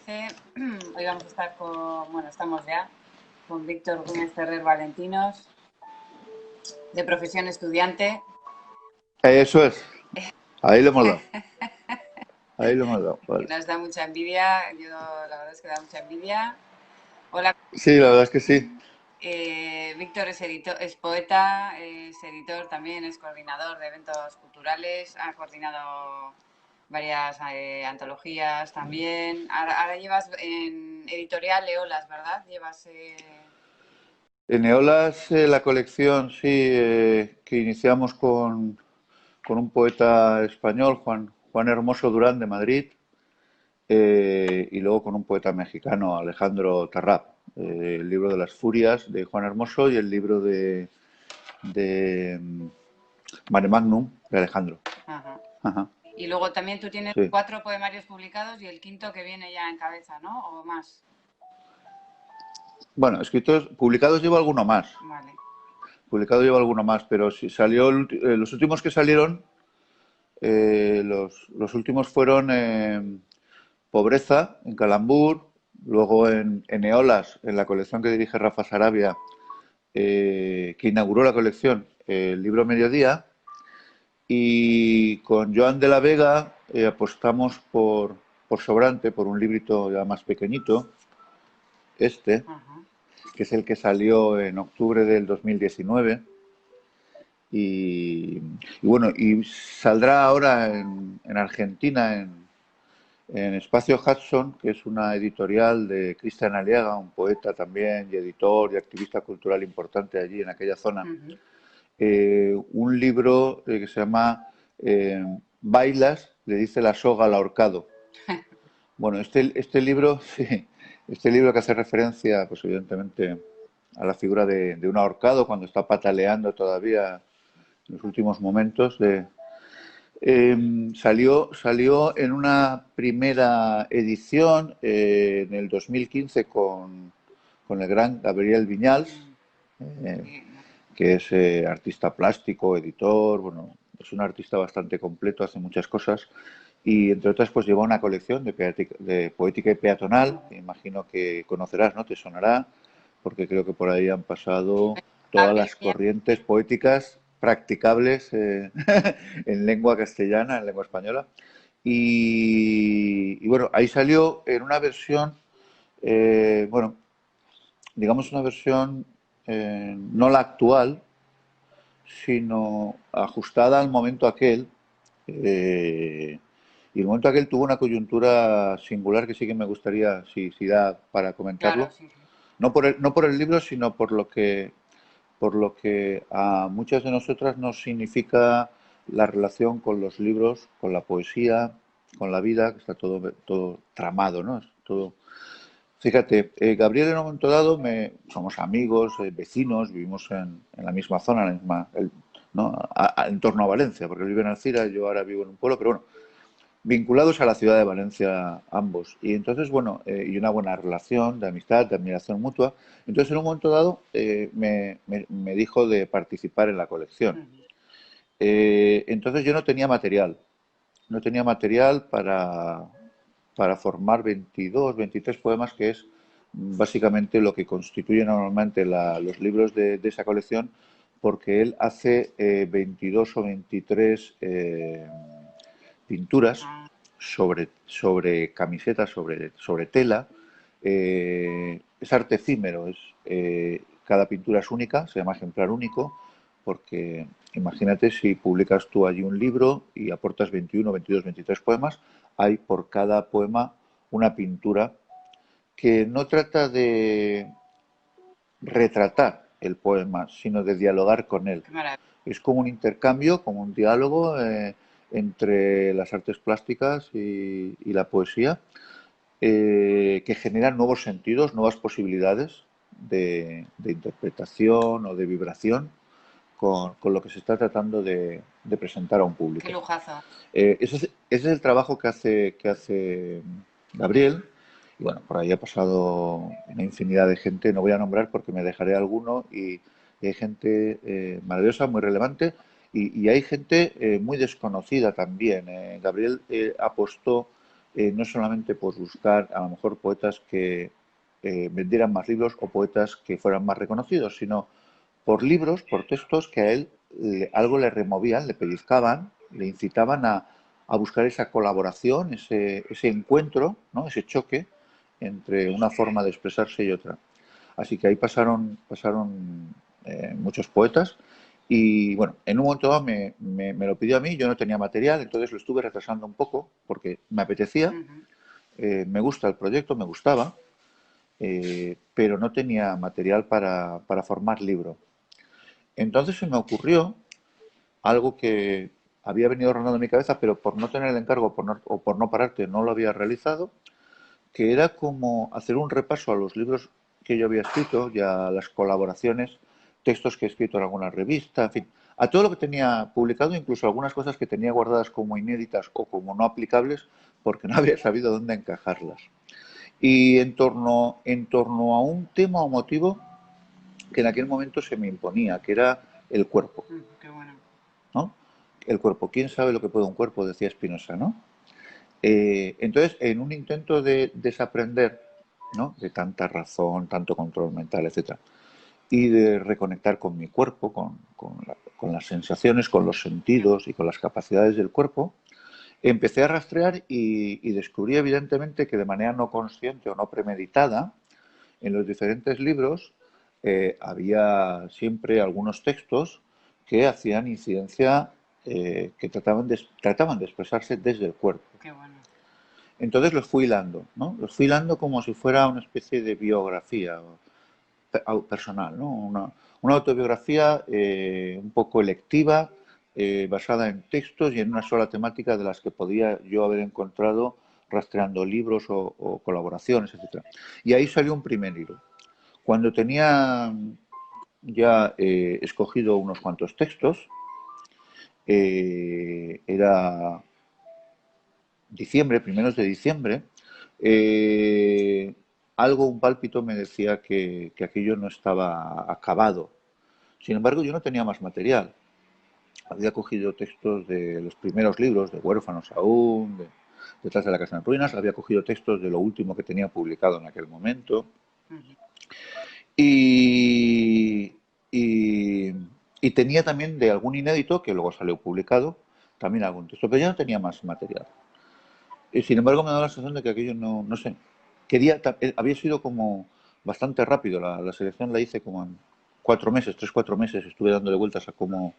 parece, hoy vamos a estar con, bueno, estamos ya con Víctor Gómez Ferrer Valentinos, de profesión estudiante. Eso es. Ahí lo hemos dado. Ahí lo hemos dado. Que Vale. nos da mucha envidia, yo la verdad es que da mucha envidia. Hola, Sí, la verdad es que sí. Víctor es editor, es poeta, es editor también, es coordinador de eventos culturales, ha coordinado varias antologías también. Ahora llevas en editorial Eolas, ¿verdad? Llevas... En Eolas, la colección, sí, que iniciamos con un poeta español, Juan Hermoso Durán, de Madrid, y luego con un poeta mexicano, Alejandro Tarrap. El libro de las Furias, de Juan Hermoso, y el libro de Mare Magnum, de Alejandro. Ajá. Ajá, Y luego también tú tienes sí. 4 poemarios publicados y el quinto que viene ya en cabeza, ¿no? ¿O más? Bueno, escritos, publicados llevo alguno más. Vale. Publicado llevo alguno más, pero si salió los últimos que salieron, los últimos fueron Pobreza, en Calambur, luego en Eolas, en la colección que dirige Rafa Sarabia, que inauguró la colección, el libro Mediodía, y con Joan de la Vega apostamos por Sobrante, por un librito ya más pequeñito, este, Ajá. que es el que salió en octubre del 2019. Y bueno, y saldrá ahora en Argentina, en Espacio Hudson, que es una editorial de Cristian Aliaga, un poeta también y editor y activista cultural importante allí en aquella zona, Uh-huh. un libro que se llama Bailas, le dice la soga al ahorcado. Bueno, este libro, sí, este libro que hace referencia, pues evidentemente, a la figura de un ahorcado cuando está pataleando todavía en los últimos momentos salió en una primera edición en el 2015 con el gran Gabriel Viñals, eh, Sí. que es artista plástico, editor, bueno, es un artista bastante completo, hace muchas cosas. Y entre otras, pues lleva una colección de poética y peatonal, que imagino que conocerás, ¿no? Te sonará, porque creo que por ahí han pasado todas Gabriel las Viña- corrientes poéticas practicables en lengua castellana, en lengua española. Y bueno, ahí salió en una versión, bueno, digamos una versión no la actual, sino ajustada al momento aquel. eh, y el momento aquel tuvo una coyuntura singular que sí que me gustaría, si da para Claro, comentarlo. sí, sí. No por el libro, sino por lo que a muchas de nosotras nos significa la relación con los libros, con la poesía, con la vida, que está todo tramado, ¿no? Es todo. Fíjate, Gabriel en un momento dado, somos amigos, vecinos, vivimos en la misma zona, ¿no? En torno a Valencia, porque él vive en Alcira, yo ahora vivo en un pueblo, pero bueno, vinculados a la ciudad de Valencia ambos. Y entonces, bueno, y una buena relación de amistad, de admiración mutua. Entonces, en un momento dado, me dijo de participar en la colección. Uh-huh. Entonces yo no tenía material para formar 22, 23 poemas, que es básicamente lo que constituye normalmente los libros de esa colección, porque él hace 22 o 23 pinturas Ah, sobre camisetas, sobre tela. Es arte efímero, cada pintura es única, se llama ejemplar único, porque imagínate si publicas tú allí un libro y aportas 21, 22, 23 poemas, hay por cada poema una pintura que no trata de retratar el poema, sino de dialogar con él. qué maravilla. Es como un intercambio, como un diálogo entre las artes plásticas y la poesía, que generan nuevos sentidos, nuevas posibilidades de interpretación o de vibración con lo que se está tratando de presentar a un Qué público. lujazo. Ese es el trabajo que hace Gabriel. Y bueno, por ahí ha pasado una infinidad de gente, no voy a nombrar porque me dejaré alguno, y hay gente maravillosa, muy relevante, y hay gente muy desconocida también. Gabriel apostó no solamente pues buscar a lo mejor poetas que vendieran más libros o poetas que fueran más reconocidos, sino por libros, por textos que a él algo le removían, le pellizcaban, le incitaban a buscar esa colaboración, ese encuentro, ¿no? Ese choque entre una forma de expresarse y otra. Así que ahí pasaron muchos poetas y bueno, en un momento dado me lo pidió a mí, yo no tenía material, entonces lo estuve retrasando un poco porque me apetecía, Ujú. me gusta el proyecto, me gustaba, pero no tenía material para formar libro. Entonces se me ocurrió algo que había venido rondando en mi cabeza, pero por no tener el encargo o por no pararte no lo había realizado, que era como hacer un repaso a los libros que yo había escrito y a las colaboraciones, textos que he escrito en alguna revista, en fin, a todo lo que tenía publicado, incluso algunas cosas que tenía guardadas como inéditas o como no aplicables, porque no había sabido dónde encajarlas. Y en torno a un tema o motivo que en aquel momento se me imponía, que era el cuerpo, Qué bueno. ¿no? El cuerpo, ¿quién sabe lo que puede un cuerpo? Decía Spinoza, ¿no? Entonces, en un intento de desaprender, ¿no? De tanta razón, tanto control mental, etcétera, y de reconectar con mi cuerpo, con las sensaciones, con los sentidos y con las capacidades del cuerpo, empecé a rastrear y descubrí evidentemente que de manera no consciente o no premeditada, en los diferentes libros había siempre algunos textos que hacían incidencia, que trataban de expresarse desde el cuerpo. Qué bueno. Entonces los fui hilando, ¿no? Los fui hilando como si fuera una especie de biografía personal, ¿no? Una autobiografía un poco electiva, basada en textos y en una sola temática de las que podía yo haber encontrado rastreando libros o colaboraciones, etcétera. Y ahí salió un primer hilo. Cuando tenía ya escogido unos cuantos textos, era diciembre, primeros de diciembre, eh, un pálpito me decía que aquello no estaba acabado. Sin embargo, yo no tenía más material. Había cogido textos de los primeros libros, de Huérfanos aún, Detrás de la casa en ruinas, había cogido textos de lo último que tenía publicado en aquel momento. Ujú. Y, y, y tenía también de algún inédito, que luego salió publicado, también algún texto, pero ya no tenía más material. Y sin embargo, me da la sensación de que aquello no sé. Había sido como bastante rápido. La selección la hice como en 4 meses, 3, 4 meses. Estuve dándole vueltas a cómo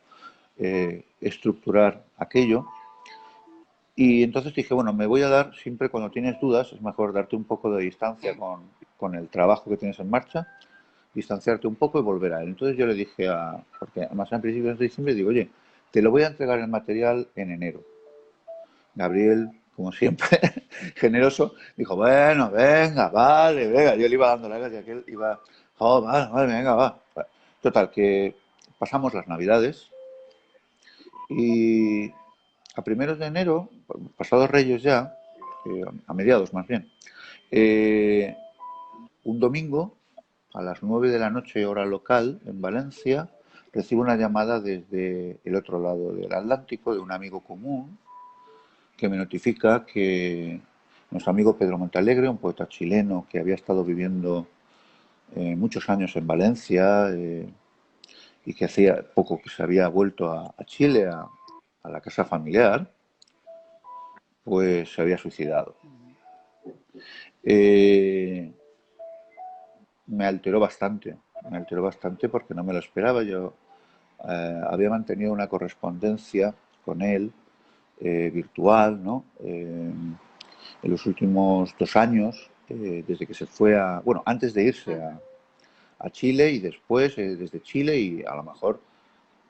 estructurar aquello. Y entonces dije, bueno, me voy a dar, siempre cuando tienes dudas, es mejor darte un poco de distancia con el trabajo que tienes en marcha, distanciarte un poco y volver a él. Entonces yo le dije porque además en principios de diciembre, digo, oye, te lo voy a entregar el material en enero. Gabriel, como siempre, generoso, dijo, bueno, venga, vale, venga. Yo le iba dando largas y aquel iba, oh, vale, vale, venga, va. Total, que pasamos las Navidades y a primeros de enero, pasados Reyes ya, a mediados más bien, eh, un domingo a las 9 de la noche, hora local, en Valencia, recibo una llamada desde el otro lado del Atlántico de un amigo común que me notifica que nuestro amigo Pedro Montalegre, un poeta chileno que había estado viviendo muchos años en Valencia y que hacía poco que se había vuelto a Chile, a la casa familiar, pues se había suicidado. Ujú. Eh, me alteró bastante porque no me lo esperaba. Yo había mantenido una correspondencia con él virtual, ¿no? En los últimos 2 años, desde que se fue bueno, antes de irse Ujú. a Chile y después desde Chile y a lo mejor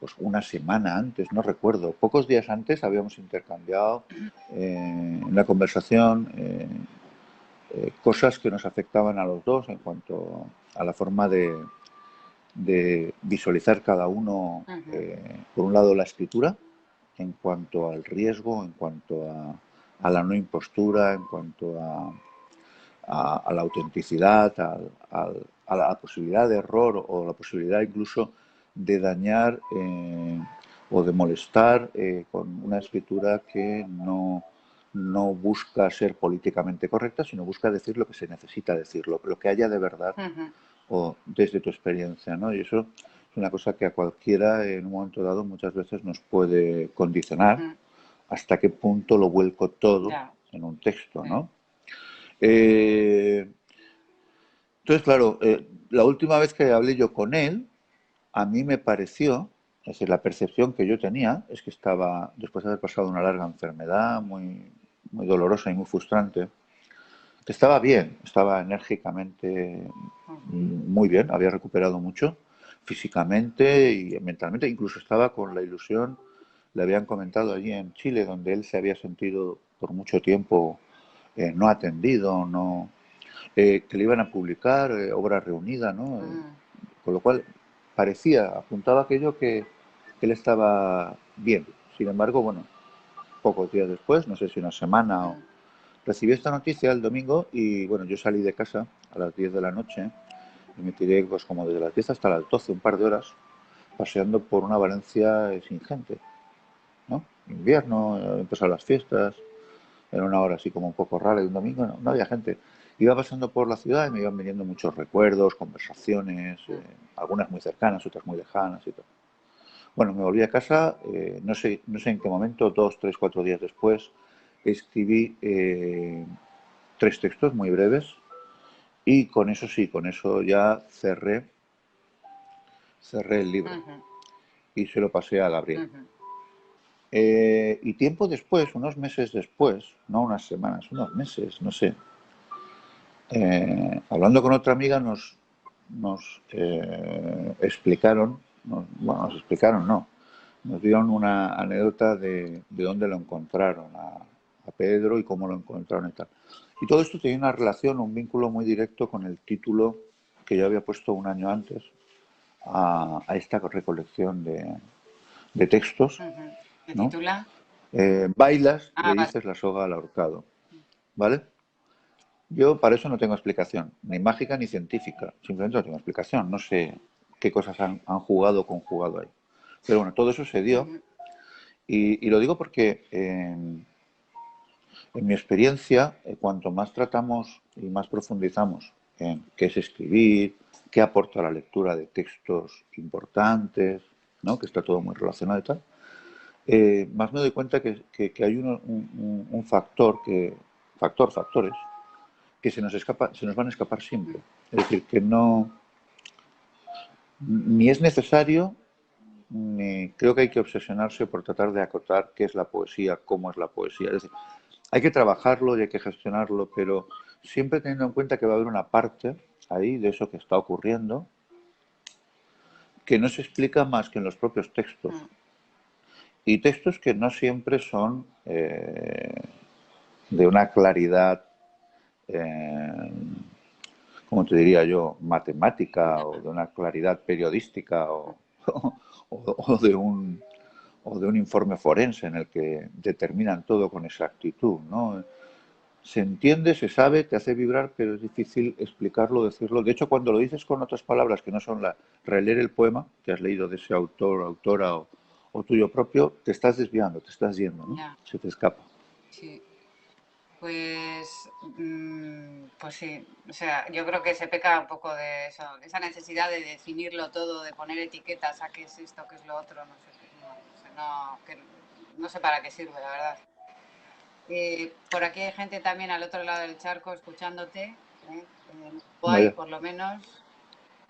pues una semana antes, no recuerdo, pocos días antes habíamos intercambiado en la conversación cosas que nos afectaban a los dos en cuanto a la forma de visualizar cada uno, Ujú. por un lado la escritura, en cuanto al riesgo, en cuanto a la no impostura, en cuanto a la autenticidad, a la posibilidad de error o la posibilidad incluso de dañar o de molestar con una escritura que no busca ser políticamente correcta, sino busca decir lo que se necesita decir, lo que haya de verdad Ujú, o desde tu experiencia, ¿no? Y eso es una cosa que a cualquiera en un momento dado muchas veces nos puede condicionar ujú. hasta qué punto lo vuelco todo Ya, en un texto, sí. ¿no? Eh, entonces, claro, la última vez que hablé yo con él, a mí me pareció, es decir, la percepción que yo tenía es que estaba, después de haber pasado una larga enfermedad muy, muy dolorosa y muy frustrante, que estaba bien, estaba enérgicamente Ujú. muy bien, había recuperado mucho físicamente y mentalmente, incluso estaba con la ilusión, le habían comentado allí en Chile, donde él se había sentido por mucho tiempo no atendido, no, que le iban a publicar obra reunida, ¿no? Mm, Con lo cual parecía, apuntaba aquello que él estaba bien. Sin embargo, bueno, pocos días después, no sé si una semana, mm. recibí esta noticia el domingo y bueno, yo salí de casa a las 10 de la noche y me tiré pues como desde las 10 hasta las 12, un par de horas, paseando por una Valencia sin gente, ¿no? Invierno, empezaron las fiestas, era una hora así como un poco rara y un domingo no había gente. Iba pasando por la ciudad y me iban viniendo muchos recuerdos, conversaciones, Mm. algunas muy cercanas, otras muy lejanas y todo. Bueno, me volví a casa, no sé en qué momento, 2, 3, 4 días después, escribí 3 textos muy breves y con eso sí, con eso ya cerré el libro Ujú, y se lo pasé a Gabriel. ujú. Y tiempo después, unos meses después, no unas semanas, unos meses, no sé, hablando con otra amiga nos explicaron, bueno, nos explicaron, no, nos dieron una anécdota de dónde lo encontraron a Pedro y cómo lo encontraron y tal. Y todo esto tenía una relación, un vínculo muy directo con el título que yo había puesto un año antes a esta recolección de textos, Ujú. ¿Se ¿no? titula? Bailas, le Ah, vale. dices la soga al ahorcado, ¿vale? Yo para eso no tengo explicación, ni mágica ni científica. Simplemente no tengo explicación. No sé qué cosas han jugado o conjugado ahí. Pero bueno, todo eso se dio. Ujú, Y lo digo porque en mi experiencia, cuanto más tratamos y más profundizamos en qué es escribir, qué aporta la lectura de textos importantes, ¿no? Que está todo muy relacionado y tal, más me doy cuenta que hay un factor, factores, que se nos van a escapar siempre. ujú. Es decir, que no, ni es necesario, ni creo que hay que obsesionarse por tratar de acotar qué es la poesía, cómo es la poesía. Es decir, hay que trabajarlo y hay que gestionarlo, pero siempre teniendo en cuenta que va a haber una parte ahí de eso que está ocurriendo que no se explica más que en los propios textos. Mm. Y textos que no siempre son de una claridad eh, como te diría yo, matemática o Ya. de una claridad periodística o de o de un informe forense en el que determinan todo con exactitud, ¿no? Se entiende, se sabe, te hace vibrar, pero es difícil explicarlo, decirlo. De hecho, cuando lo dices con otras palabras que no son la releer el poema que has leído de ese autor, autora o tuyo propio, te estás desviando, te estás yendo, ¿no? Ya, Se te escapa. sí. Pues, pues sí, o sea, yo creo que se peca un poco de eso, de esa necesidad de definirlo todo, de poner etiquetas a qué es esto, qué es lo otro, no sé, no sé, no sé para qué sirve, la verdad. Por aquí hay gente también al otro lado del charco escuchándote, en Uruguay Vaya. por lo menos.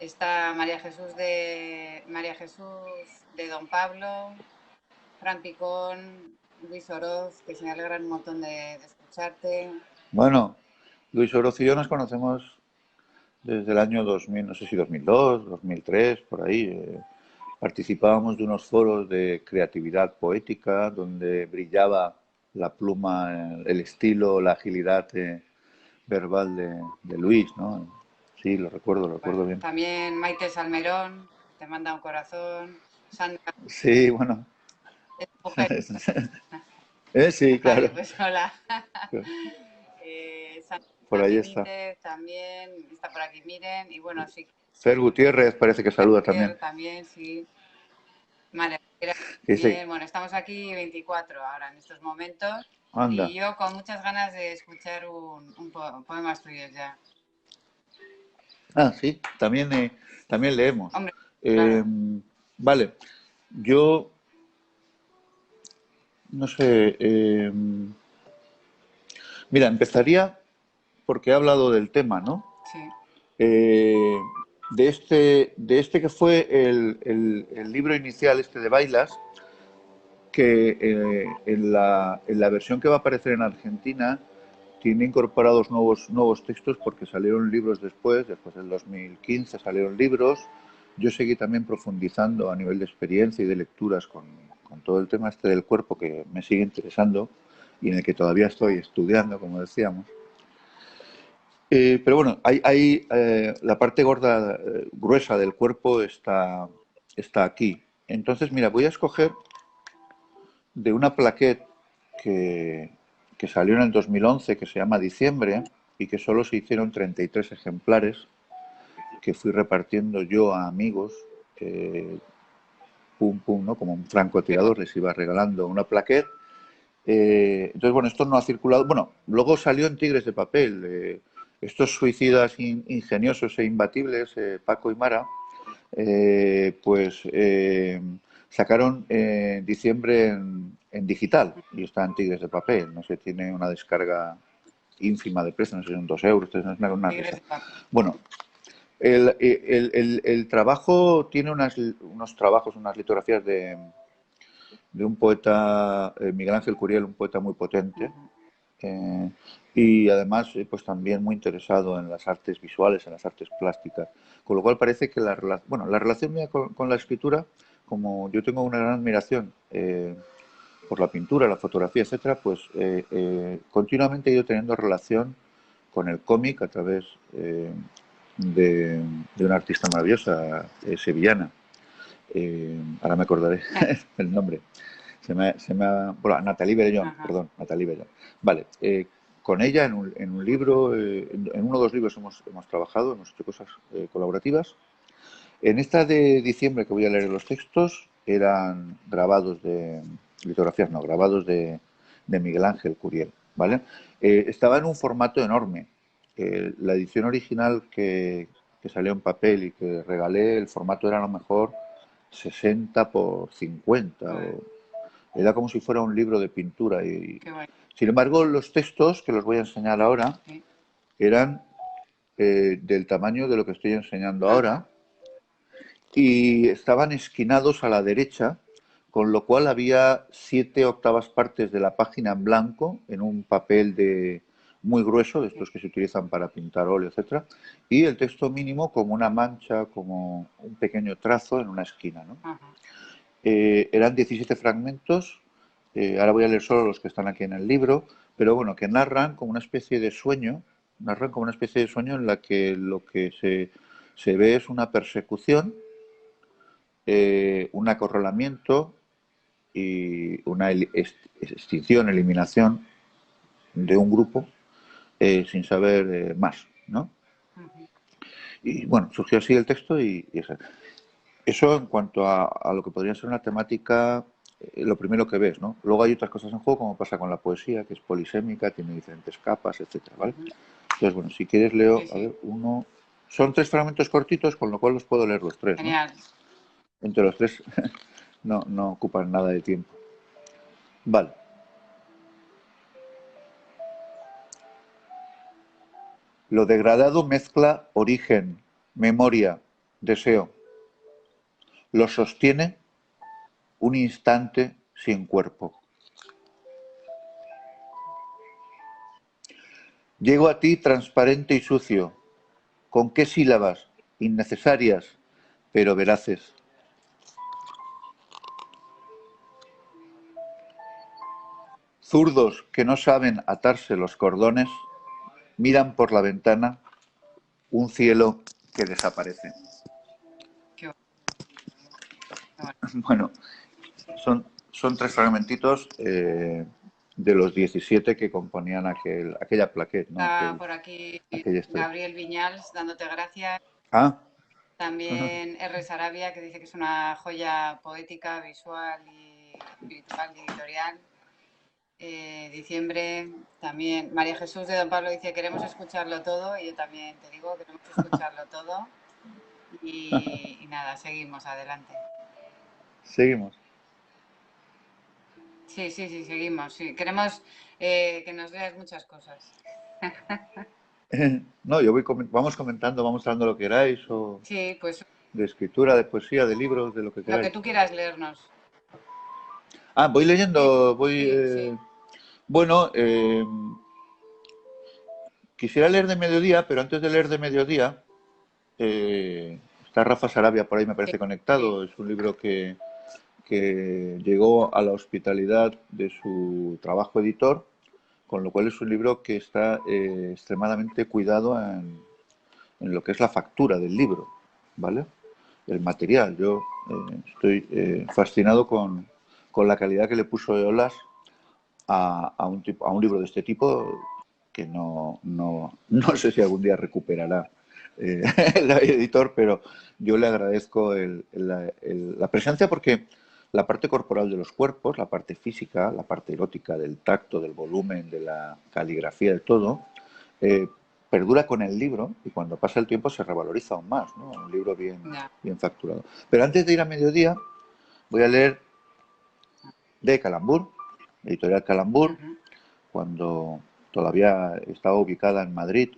Está María Jesús de Don Pablo, Fran Picón, Luis Oroz, que se me alegran un montón de escucharte. Bueno, Luis Oroz y yo nos conocemos desde el año 2000, no sé si 2002, 2003, por ahí. Participábamos de unos foros de creatividad poética donde brillaba la pluma, el estilo, la agilidad verbal de Luis, ¿no? Sí, lo recuerdo Bueno, bien. también Maite Salmerón, te manda un corazón. Sandra Sí, bueno. es mujer. Sí, Vale, claro. pues hola. Por Sandra ahí está. Benítez también está por aquí, miren. Y bueno, sí, Fer Gutiérrez parece que saluda también. Gutiérrez también, sí. María Rivera Dice, también. Bueno, estamos aquí 24 ahora en estos momentos. anda. Y yo con muchas ganas de escuchar poemas tuyos ya. Ah, sí, también, también leemos. Hombre, Eh, claro. vale, yo no sé. Mira, empezaría porque he hablado del tema, ¿no? Sí. Eh, de este que fue el libro inicial, este de Bailas, que en la versión que va a aparecer en Argentina tiene incorporados nuevos textos porque salieron libros después del 2015 salieron libros. Yo seguí también profundizando a nivel de experiencia y de lecturas con todo el tema este del cuerpo que me sigue interesando y en el que todavía estoy estudiando, como decíamos. Pero bueno, la parte gorda, gruesa del cuerpo está aquí. Entonces, mira, voy a escoger de una plaquette que, que salió en el 2011, que se llama Diciembre, y que solo se hicieron 33 ejemplares, que fui repartiendo yo a amigos, pum, pum, ¿no? Como un Qué guay. francotirador, les iba regalando una plaquette. Entonces, bueno, esto no ha circulado. Bueno, luego salió en Tigres de Papel. Estos suicidas ingeniosos e imbatibles, Paco y Mara, pues sacaron diciembre en digital y está en Tigres de Papel. No sé, tiene una descarga ínfima de precio, no sé, son 2 euros, no es una Tigres risa. de papel. Bueno, el trabajo tiene unos trabajos, unas litografías de un poeta, Miguel Ángel Curiel, un poeta muy potente, Ujú. eh, y además pues también muy interesado en las artes visuales, en las artes plásticas. Con lo cual parece que la relación mía con la escritura, como yo tengo una gran admiración por la pintura, la fotografía, etcétera, pues continuamente he ido teniendo relación con el cómic a través de, de una artista maravillosa, sevillana. Ahora me acordaré el nombre. Bueno, Natalie Berellón, Ajá. perdón, Natalie Berellón. Vale, con ella en un libro, en uno o dos libros hemos trabajado, hemos hecho cosas colaborativas. En esta de diciembre que voy a leer los textos eran grabados litografías no, grabados de Miguel Ángel Curiel, ¿vale? Vale. Estaba en un formato enorme. La edición original que salió en papel y que regalé, el formato era a lo mejor 60 por 50 Joder, era como si fuera un libro de pintura. qué guay. Sin embargo, los textos que los voy a enseñar ahora Sí. eran del tamaño de lo que estoy enseñando Ajá. ahora y estaban esquinados a la derecha, con lo cual había 7/8 partes de la página en blanco, en un papel muy grueso, de Sí. estos que se utilizan para pintar óleo, etcétera, y el texto mínimo como una mancha, como un pequeño trazo en una esquina, ¿no? Ajá. Eran 17 fragmentos, ahora voy a leer solo los que están aquí en el libro, pero bueno, que narran como una especie de sueño en la que lo que se ve es una persecución, un acorralamiento y una extinción, eliminación de un grupo sin saber más, ¿no? Ujú. Y bueno, surgió así el texto y eso en cuanto a lo que podría ser una temática, lo primero que ves, ¿no? Luego hay otras cosas en juego, como pasa con la poesía, que es polisémica, tiene diferentes capas, etcétera, ¿vale? Ujú. Entonces, bueno, si quieres leo, Sí, a ver, sí. uno... Son 3 fragmentos cortitos, con lo cual los puedo leer los tres, ¿no? Genial. Entre los tres no ocupan nada de tiempo. Vale. Lo degradado mezcla origen, memoria, deseo. Lo sostiene un instante sin cuerpo. Llego a ti transparente y sucio. ¿Con qué sílabas? Innecesarias, pero veraces. Zurdos que no saben atarse los cordones miran por la ventana un cielo que desaparece. Qué guay. Bueno, son 3 fragmentitos de los 17 que componían aquella plaquette, ¿no? Está por aquí Aquella historia. Gabriel Viñals dándote gracias. Ah, También R. Sarabia, que dice que es una joya poética, visual y espiritual y editorial. Diciembre también. María Jesús de Don Pablo dice, queremos escucharlo todo, y yo también te digo, queremos escucharlo todo. Y nada, seguimos adelante. Seguimos. Sí, sí, sí, seguimos. Sí. Queremos que nos leas muchas cosas. No, yo vamos comentando, vamos hablando lo que queráis, o Sí, pues de escritura, de poesía, de libros, de lo que lo que queráis. tú quieras leernos. Ah, voy Sí, leyendo, voy... sí, sí. bueno, quisiera leer de mediodía, pero antes de leer de mediodía, está Rafa Sarabia por ahí, me Sí, parece conectado. Es un libro que llegó a la hospitalidad de su trabajo editor, con lo cual es un libro que está extremadamente cuidado en lo que es la factura del libro, ¿vale? El material. Yo estoy fascinado con la calidad que le puso Eolas a un libro de este tipo, que no sé si algún día recuperará el editor, pero yo le agradezco la presencia, porque la parte corporal de los cuerpos, la parte física, la parte erótica del tacto, del volumen, de la caligrafía, de todo, eh, perdura con el libro, y cuando pasa el tiempo se revaloriza aún más, ¿no? Un libro Ya. bien facturado. Pero antes de ir a mediodía, voy a leer de Calambur, editorial Calambur, Ujú. cuando todavía estaba ubicada en Madrid.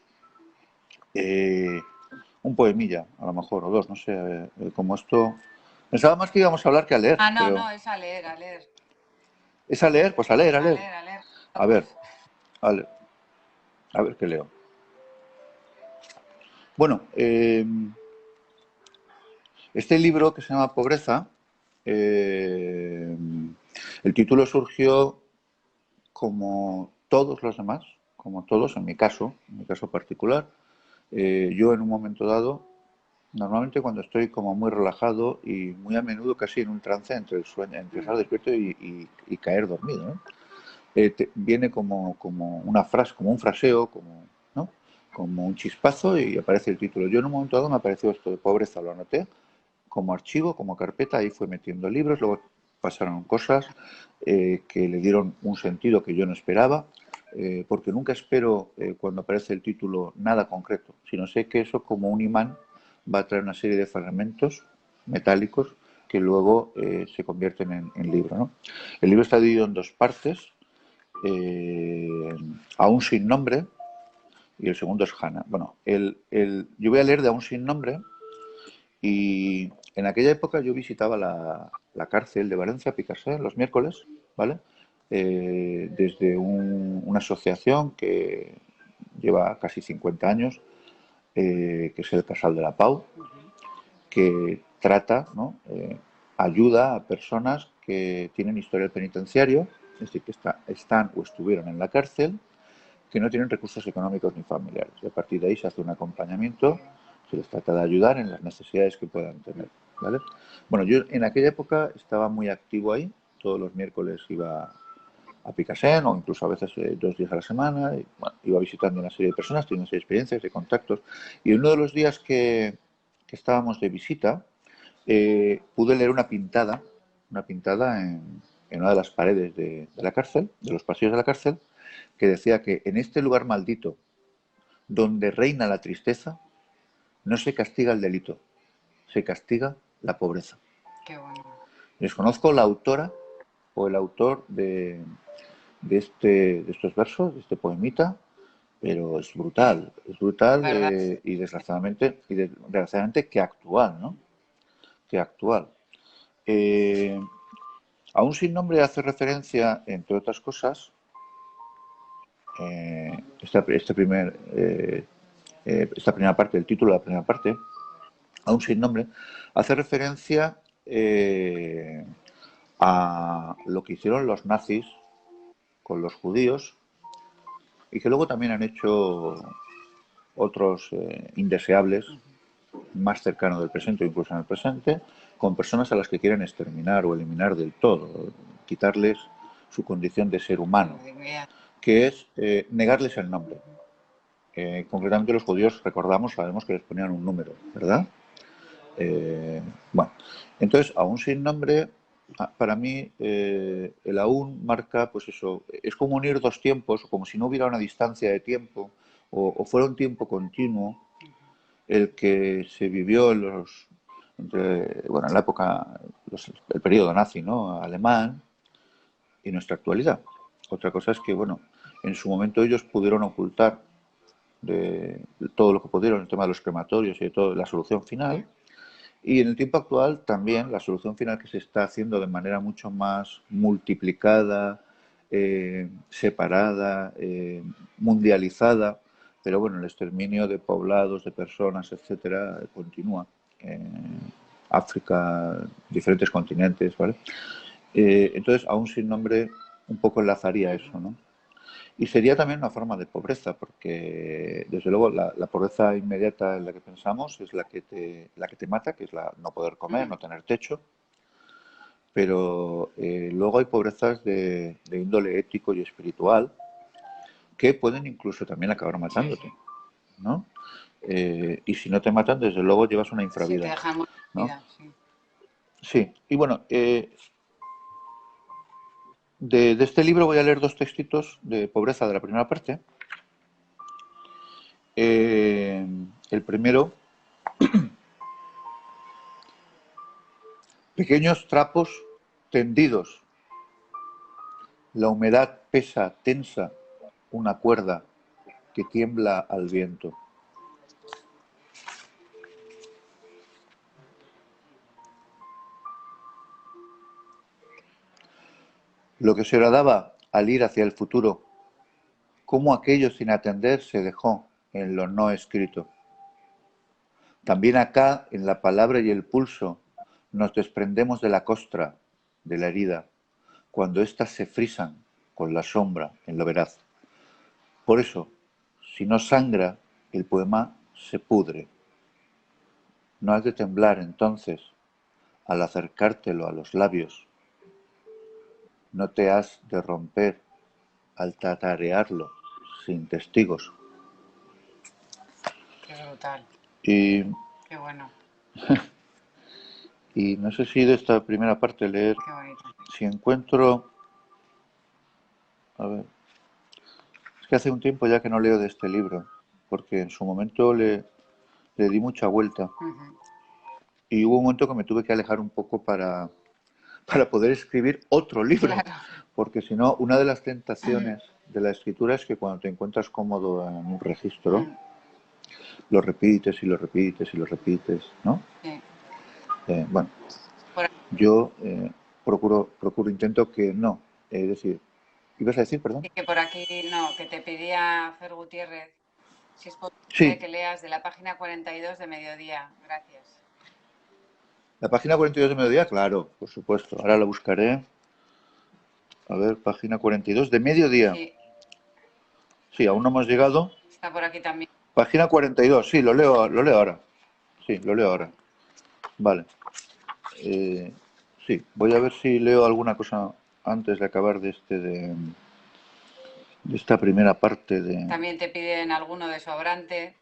Eh, un poemilla, a lo mejor, o dos, no sé, como esto... Pensaba más que íbamos a hablar que a leer, Ah, no, pero... no, es a leer, a leer. ¿Es a leer? Pues a leer, a A leer. leer, a leer. A ver, Vamos. a leer, a ver qué leo. Bueno, este libro que se llama Pobreza, eh, el título surgió como todos los demás, como todos, en mi caso particular. Yo en un momento dado, normalmente cuando estoy como muy relajado y muy a menudo casi en un trance entre el sueño, entre estar Mm. despierto y caer dormido, ¿no? Viene como una frase, como un fraseo, ¿no? Como un chispazo, y aparece el título. Yo en un momento dado me apareció esto de Pobreza, lo anoté como archivo, como carpeta, ahí fue metiendo libros, luego pasaron cosas que le dieron un sentido que yo no esperaba, porque nunca espero cuando aparece el título nada concreto, sino sé que eso, como un imán, va a traer una serie de fragmentos metálicos que luego se convierten en libro, ¿no? El libro está dividido en dos partes, Aún sin nombre, y el segundo es Hannah. Bueno, yo voy a leer de Aún sin nombre. Y en aquella época yo visitaba la cárcel de Valencia, Picassent, los miércoles, ¿vale? Desde una asociación que lleva casi 50 años, que es el Casal de la Pau, que trata, ¿no? Ayuda a personas que tienen historial penitenciario, es decir, que están o estuvieron en la cárcel, que no tienen recursos económicos ni familiares. Y a partir de ahí se hace un acompañamiento, se les trata de ayudar en las necesidades que puedan tener, ¿vale? Bueno, yo en aquella época estaba muy activo ahí, todos los miércoles iba a Picassent, o incluso a veces 2 días a la semana, y, bueno, iba visitando una serie de personas, teniendo una serie de experiencias, de contactos, y uno de los días que estábamos de visita, pude leer una pintada en una de las paredes de la cárcel, de los pasillos de la cárcel, que decía que en este lugar maldito, donde reina la tristeza, no se castiga el delito, se castiga la pobreza. Qué bueno. Desconozco la autora o el autor de estos versos, de este poemita, pero es brutal, ¿Verdad? desgraciadamente que actual, ¿no? Que actual. Eh, Aún sin nombre hace referencia, entre otras cosas, esta primera parte, el título de la primera parte, aún sin nombre, hace referencia a lo que hicieron los nazis con los judíos, y que luego también han hecho otros indeseables más cercanos del presente o incluso en el presente, con personas a las que quieren exterminar o eliminar del todo, quitarles su condición de ser humano, Su dignidad. que es negarles el nombre. Concretamente los judíos, recordamos, sabemos que les ponían un número, ¿verdad? Bueno, entonces, aún sin nombre, para mí el aún marca, pues eso, es como unir dos tiempos, como si no hubiera una distancia de tiempo, o fuera un tiempo continuo, el que se vivió en bueno, en la época, el periodo nazi, ¿no? Alemán, y nuestra actualidad. Otra cosa es que, bueno, en su momento ellos pudieron ocultar de todo lo que pudieron, el tema de los crematorios y de todo, la solución final. Y en el tiempo actual también la solución final que se está haciendo de manera mucho más multiplicada, separada, mundializada, pero bueno, el exterminio de poblados, de personas, etcétera, continúa. África, diferentes continentes, ¿vale? Entonces, aún sin nombre, un poco enlazaría eso, ¿no? Y sería también una forma de pobreza, porque desde luego la pobreza inmediata en la que pensamos es la que te mata, que es la no poder comer, no tener techo, pero luego hay pobrezas de índole ético y espiritual que pueden incluso también acabar Sí, matándote, sí. ¿no? Y si no te matan, desde luego llevas una Sí, te infravida, dejan muy ¿no? vida, sí. Sí, y bueno, de este libro voy a leer dos textitos de pobreza de la primera parte. El primero, pequeños trapos tendidos. La humedad pesa tensa una cuerda que tiembla al viento. Lo que se agradaba al ir hacia el futuro, cómo aquello sin atender se dejó en lo no escrito. También acá, en la palabra y el pulso, nos desprendemos de la costra, de la herida, cuando éstas se frisan con la sombra en lo veraz. Por eso, si no sangra, el poema se pudre. No has de temblar entonces al acercártelo a los labios. No te has de romper al tatarearlo sin testigos. Qué brutal. Y, Qué bueno. y no sé si de esta primera parte leer, Qué bonito. si encuentro, a ver, es que hace un tiempo ya que no leo de este libro, porque en su momento le di mucha vuelta Ujú. y hubo un momento que me tuve que alejar un poco para poder escribir otro libro, Claro. porque si no, una de las tentaciones de la escritura es que cuando te encuentras cómodo en un registro, Mm, lo repites y lo repites y lo repites, ¿no? sí. Bueno, Por yo intento que no. Es decir, ¿ibas a decir, perdón? aquí, que por aquí, no, que te pedía Fer Gutiérrez, si es posible Sí, que leas de la página 42 de Mediodía. Gracias. la página 42 de Mediodía, claro, por supuesto. Ahora la buscaré. A ver, página 42 de Mediodía. Sí, Sí, aún no hemos llegado. está por aquí también. Página 42, sí, lo leo ahora. Sí, lo leo ahora. Vale. Vale. Eh, sí, voy a ver si leo alguna cosa antes de acabar de esta primera parte de... También te piden alguno de Sobrante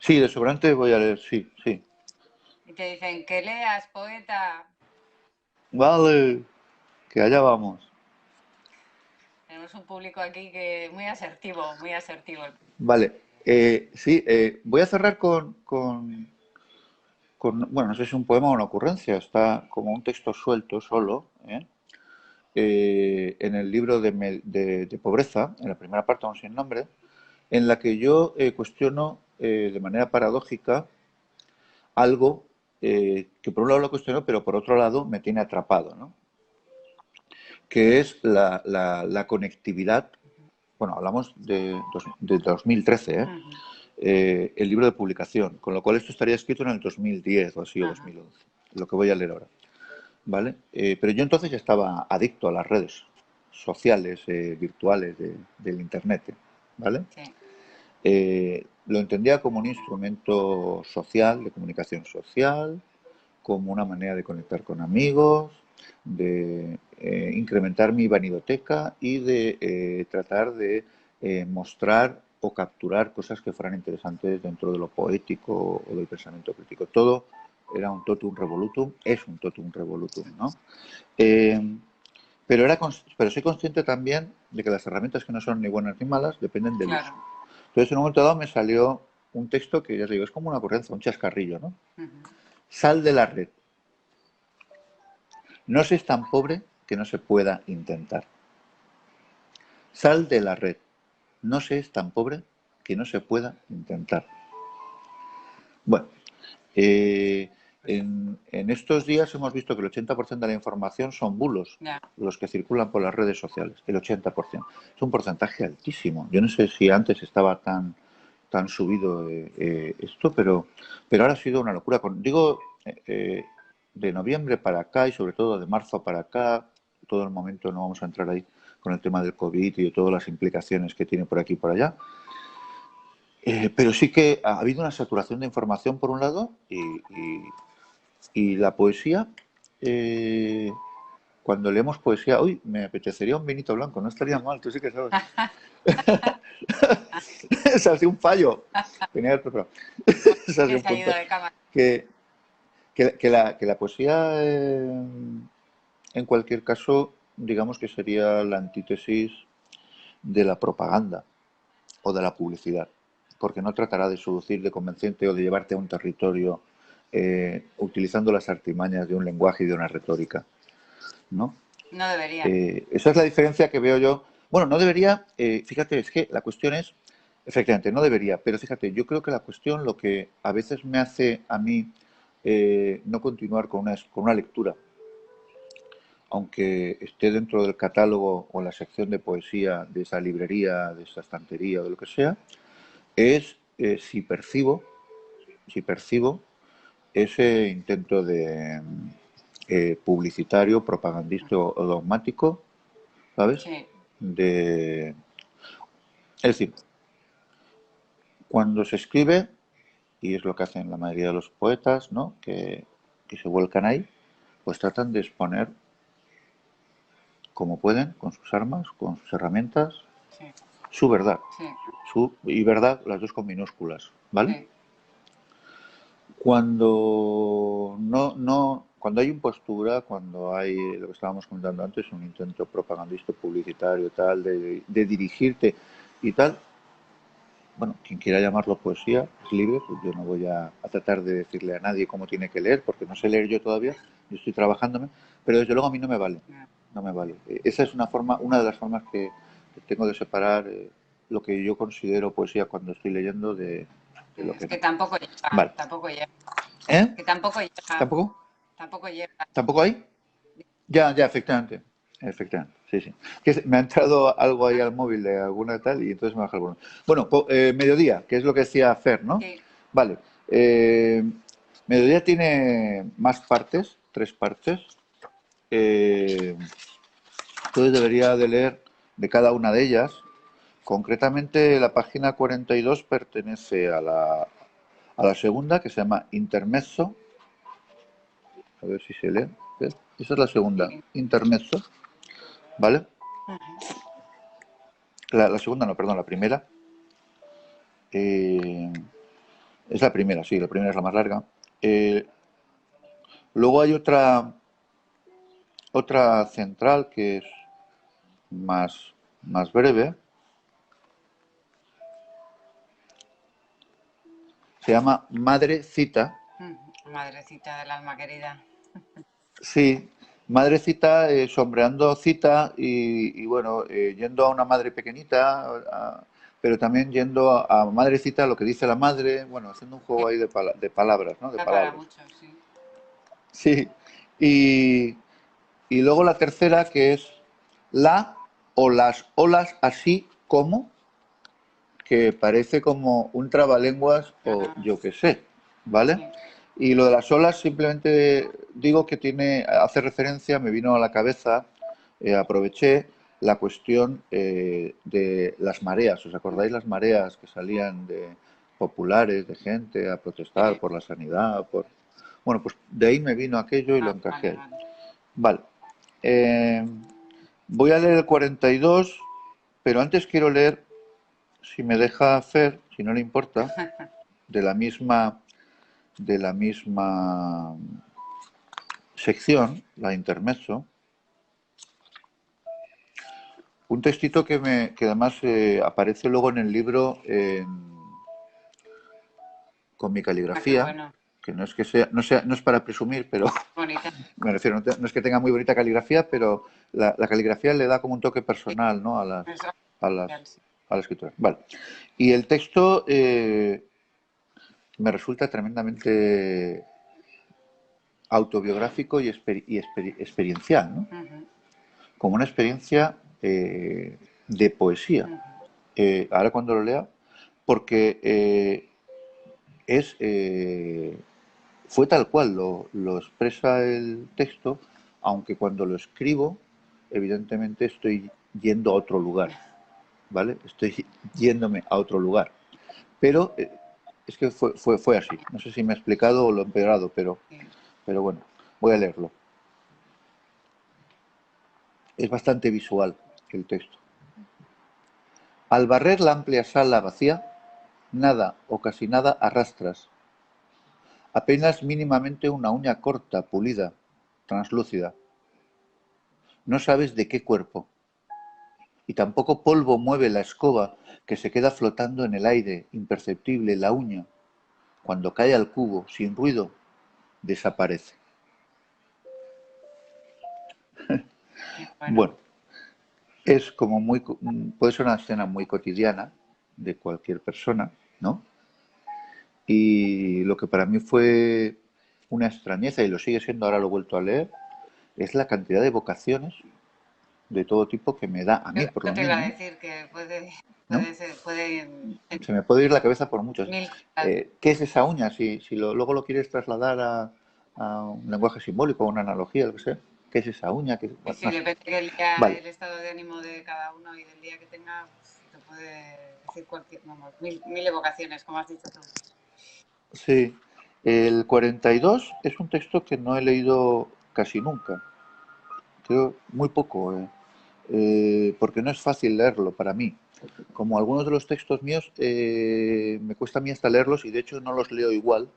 Sí, de sobrante voy a leer, sí, sí. y te dicen que leas, poeta. Vale, que allá vamos. Tenemos un público aquí que muy asertivo, muy asertivo. Vale, sí, voy a cerrar bueno, no sé si es un poema o una ocurrencia, está como un texto suelto solo, ¿eh? En el libro de Pobreza, en la primera parte, aún sin nombre, en la que yo cuestiono de manera paradójica algo que por un lado lo cuestiono, pero por otro lado me tiene atrapado, ¿no? Que es la conectividad. Bueno, hablamos de 2013, ¿eh? Ujú, El libro de publicación, con lo cual esto estaría escrito en el 2010 o así, o ajá. 2011, lo que voy a leer ahora, ¿vale? Pero yo entonces ya estaba adicto a las redes sociales, virtuales del Internet, ¿vale? Sí. Lo entendía como un instrumento social, de comunicación social, como una manera de conectar con amigos, de incrementar mi vanidoteca y de tratar de mostrar o capturar cosas que fueran interesantes dentro de lo poético o del pensamiento crítico. Todo era un totum revolutum, es un totum revolutum, ¿no? Eh, pero soy consciente también de que las herramientas que no son ni buenas ni malas dependen del uso. Claro. Entonces, en un momento dado me salió un texto que, ya os digo, es como una ocurrencia, un chascarrillo, ¿no? Ujú. Sal de la red. No seas tan pobre que no se pueda intentar. Sal de la red. No seas tan pobre que no se pueda intentar. Bueno, eh, en estos días hemos visto que el 80% de la información son bulos, Ya. los que circulan por las redes sociales. El 80%. Es un porcentaje altísimo. Yo no sé si antes estaba tan subido esto, pero ahora ha sido una locura. Digo, de noviembre para acá y sobre todo de marzo para acá, todo el momento no vamos a entrar ahí con el tema del COVID y de todas las implicaciones que tiene por aquí y por allá. Pero sí que ha habido una saturación de información por un lado y la poesía, cuando leemos poesía, uy, me apetecería un vinito blanco, no estaría mal, tú sí que sabes. Es así un fallo. Tenía el preparado. Es así Que un se ha ido punto. de cama. Que, que la poesía, en cualquier caso, digamos que sería la antítesis de la propaganda o de la publicidad, porque no tratará de seducir, de convencerte o de llevarte a un territorio utilizando las artimañas de un lenguaje y de una retórica, ¿no? No debería. Esa es la diferencia que veo yo. Bueno, no debería, fíjate, es que la cuestión es, efectivamente, no debería, pero fíjate, yo creo que la cuestión, lo que a veces me hace a mí no continuar con una lectura, aunque esté dentro del catálogo o en la sección de poesía de esa librería, de esa estantería o de lo que sea, es si percibo ese intento de publicitario, propagandístico o dogmático, ¿sabes? Sí. Es decir, cuando se escribe, y es lo que hacen la mayoría de los poetas, ¿no? Que se vuelcan ahí, pues tratan de exponer como pueden, con sus armas, con sus herramientas, Sí. su verdad. Sí. Y verdad, las dos con minúsculas, ¿vale? Sí. Cuando hay impostura, cuando hay lo que estábamos comentando antes, un intento propagandista, publicitario, tal, de dirigirte y tal, bueno, quien quiera llamarlo poesía es libre, pues yo no voy a tratar de decirle a nadie cómo tiene que leer, porque no sé leer yo todavía, yo estoy trabajándome, pero desde luego a mí no me vale, Ya. no me vale. Esa es una de las formas que tengo de separar lo que yo considero poesía cuando estoy leyendo de lo Es que que no. tampoco llega. Vale. Tampoco llega. ¿Eh? Que tampoco llega. ¿Tampoco? Tampoco llega. ¿Tampoco hay? Ya, ya, efectivamente. Efectivamente, sí, sí. Me ha entrado algo ahí al móvil de alguna tal y entonces me baja el volumen. Bueno, mediodía, que es lo que decía Fer, ¿no? Sí. Vale. eh, mediodía tiene más partes, 3 partes. Eh, entonces debería de leer de cada una de ellas. Concretamente, la página 42 pertenece a la segunda, que se llama Intermezzo. A ver si se lee. ¿Ves? Esa es la segunda, Sí. Intermezzo, ¿vale? Ujú. La segunda no, perdón, la primera. Eh, es la primera, sí, la primera es la más larga. Eh, luego hay otra central que es más breve. Se llama Madre Cita. Madrecita del alma querida. Sí, Madre Cita, sombreando cita y bueno, yendo a una madre pequeñita, pero también yendo a Madre Cita, lo que dice la madre, bueno, haciendo un Sí. juego ahí de palabras, ¿no? De Da para palabras. mucho, sí. Sí, y, y luego la tercera que es la o las olas así como, que parece como un trabalenguas o Ah, yo qué sé, ¿vale? sí. Y lo de las olas simplemente digo que hace referencia, me vino a la cabeza, aproveché la cuestión de las mareas. ¿Os acordáis las mareas que salían de populares, de gente a protestar Sí. por la sanidad? Bueno, pues de ahí me vino aquello y lo Ah, encajé vale, ahí. vale. Vale. Eh, voy a leer el 42, pero antes quiero leer, si me deja hacer, si no le importa, de la misma. de la misma sección, la intermezzo, un textito que además aparece luego en el libro con mi Ah, qué caligrafía, bueno. que no es que no es para presumir, pero Bonita. me refiero, no es que tenga muy bonita caligrafía, pero la caligrafía le da como un toque Sí, personal, ¿no? eso, a las, sí. a la escritura. Vale. Y el texto me resulta tremendamente autobiográfico y experiencial, ¿no? Ujú, Como una experiencia de poesía. ujú. Ahora cuando lo lea, porque es fue tal cual lo expresa el texto, aunque cuando lo escribo, evidentemente estoy yendo a otro lugar, ¿vale? Estoy yéndome a otro lugar. Pero es que fue así. No sé si me he explicado o lo he empeorado, Sí. pero bueno, voy a leerlo. Es bastante visual el texto. Al barrer la amplia sala vacía, nada o casi nada arrastras. Apenas mínimamente una uña corta, pulida, translúcida. No sabes de qué cuerpo. Y tampoco polvo mueve la escoba que se queda flotando en el aire, imperceptible, la uña. Cuando cae al cubo, sin ruido, desaparece. Qué bueno. Bueno, es como puede ser una escena muy cotidiana de cualquier persona, ¿no? Y lo que para mí fue una extrañeza, y lo sigue siendo, ahora lo he vuelto a leer, es la cantidad de vocaciones de todo tipo que me da, a mí por Yo lo te iba a menos, decir que ¿no? puede ser, puede ser Se me puede ir la cabeza por muchos. mil cosas. ¿Qué es esa uña? Si luego lo quieres trasladar a un lenguaje simbólico, a una analogía, lo que sea, ¿qué es esa uña? Sí, Bueno, sí, no sé. depende del día, Vale, el estado de ánimo de cada uno y del día que tenga, pues, te puede decir cualquier, vamos, mil evocaciones, como has dicho tú. sí. El 42 es un texto que no he leído casi nunca, creo muy poco, porque no es fácil leerlo para mí. Como algunos de los textos míos, me cuesta a mí hasta leerlos y de hecho no los leo igual,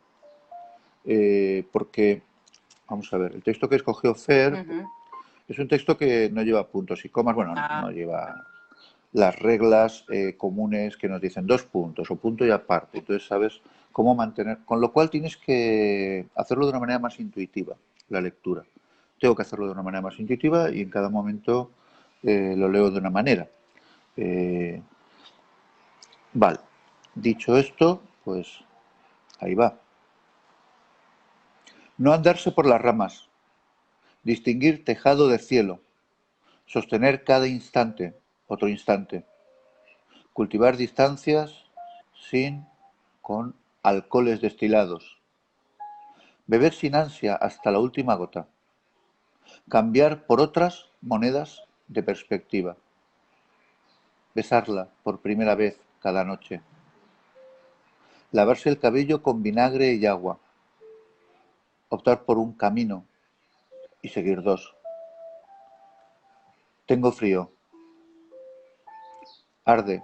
porque, vamos a ver, el texto que escogió Fer Ujú. es un texto que no lleva puntos y comas, bueno, Ah, no lleva las reglas comunes que nos dicen dos puntos o punto y aparte. Entonces sabes cómo mantener, con lo cual tienes que hacerlo de una manera más intuitiva, la lectura. Tengo que hacerlo de una manera más intuitiva y en cada momento lo leo de una manera. Eh, vale, dicho esto, pues ahí va. No andarse por las ramas, distinguir tejado de cielo, sostener cada instante, otro instante, cultivar distancias sin, con alcoholes destilados, beber sin ansia hasta la última gota, cambiar por otras monedas de perspectiva, besarla por primera vez cada noche, lavarse el cabello con vinagre y agua, optar por un camino y seguir dos. Tengo frío, arde,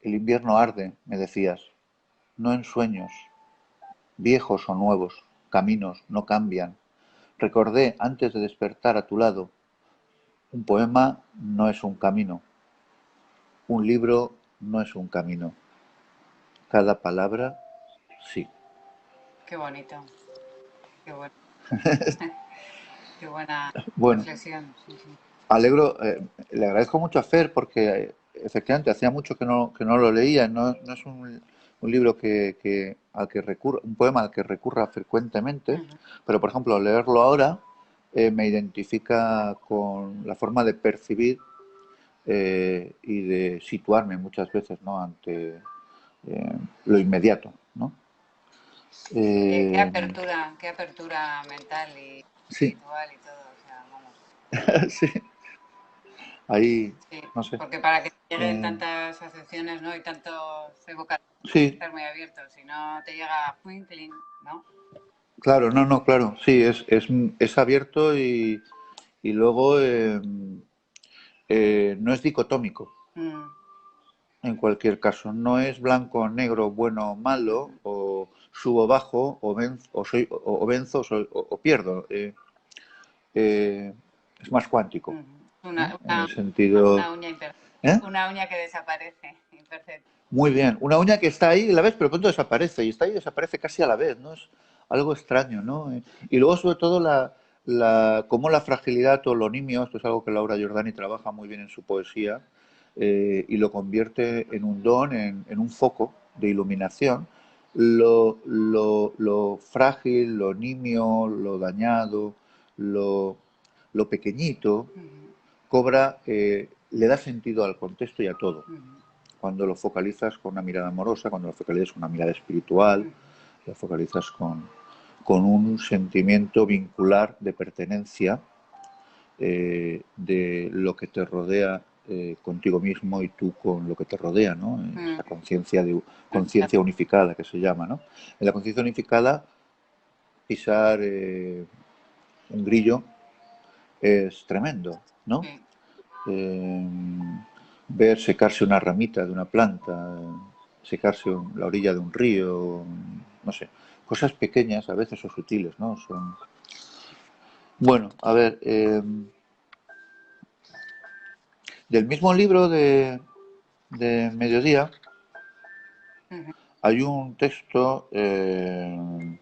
el invierno arde, me decías, no en sueños, viejos o nuevos, caminos no cambian. Recordé antes de despertar a tu lado, un poema no es un camino, un libro no es un camino, cada palabra sí. qué bonito, qué bueno, qué buena Bueno, reflexión. Sí, sí. le agradezco mucho a Fer porque efectivamente hacía mucho que no lo leía, no es un libro al que recurra, un poema al que recurra frecuentemente, Ujú. pero por ejemplo leerlo ahora me identifica con la forma de percibir y de situarme muchas veces, ¿no? Ante eh, lo inmediato, ¿no? Eh, Qué apertura mental y sí, espiritual y todo, o sea, vamos. sí, ahí, Sí, no sé. porque para que te lleguen eh, tantas acepciones, ¿no? Y tantos evocativos, tienes que sí, estar muy abierto, si no te llega twinkling, ¿no? claro, no, claro, sí, es abierto y luego no es dicotómico. Mm, En cualquier caso, no es blanco, negro, bueno, malo, ujú. subo bajo, o venzo, o pierdo. Es más cuántico, Ujú. ¿no? En el sentido... Una uña ¿Eh? una uña que desaparece, imperfecta. Muy bien. Una uña que está ahí la vez, pero pronto desaparece. Y está ahí y desaparece casi a la vez, ¿no? Es algo extraño, ¿no? Y luego, sobre todo, cómo la fragilidad o lo nimio, esto es algo que Laura Giordani trabaja muy bien en su poesía, y lo convierte en un don, en un foco de iluminación. Lo frágil, lo nimio, lo dañado, lo, lo pequeñito, Ujú, cobra, le da sentido al contexto y a todo. ujú, Cuando lo focalizas con una mirada amorosa, cuando lo focalizas con una mirada espiritual, ujú. lo focalizas con un sentimiento vincular de pertenencia, de lo que te rodea, contigo mismo y tú con lo que te rodea, ¿no? Mm, Esa conciencia unificada que se llama, ¿no? En la conciencia unificada, pisar un grillo es tremendo, ¿no? sí. eh, ver secarse una ramita de una planta, secarse la orilla de un río, no sé, cosas pequeñas a veces o sutiles, ¿no? Son... Bueno, a ver, del mismo libro de Mediodía Ujú, hay un texto en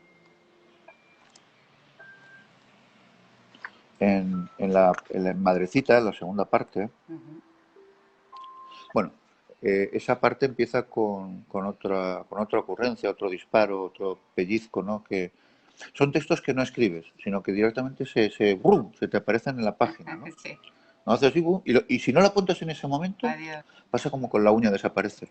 la Madrecita, en la segunda parte. ujú. Bueno, esa parte empieza con otra ocurrencia, otro disparo, otro pellizco, ¿no? Que son textos que no escribes, sino que directamente ¡brum! Se te aparecen en la página, ¿no? Sí, No haces y, ¡bum! Y si no la apuntas en ese momento, adiós. pasa como con la uña desaparece.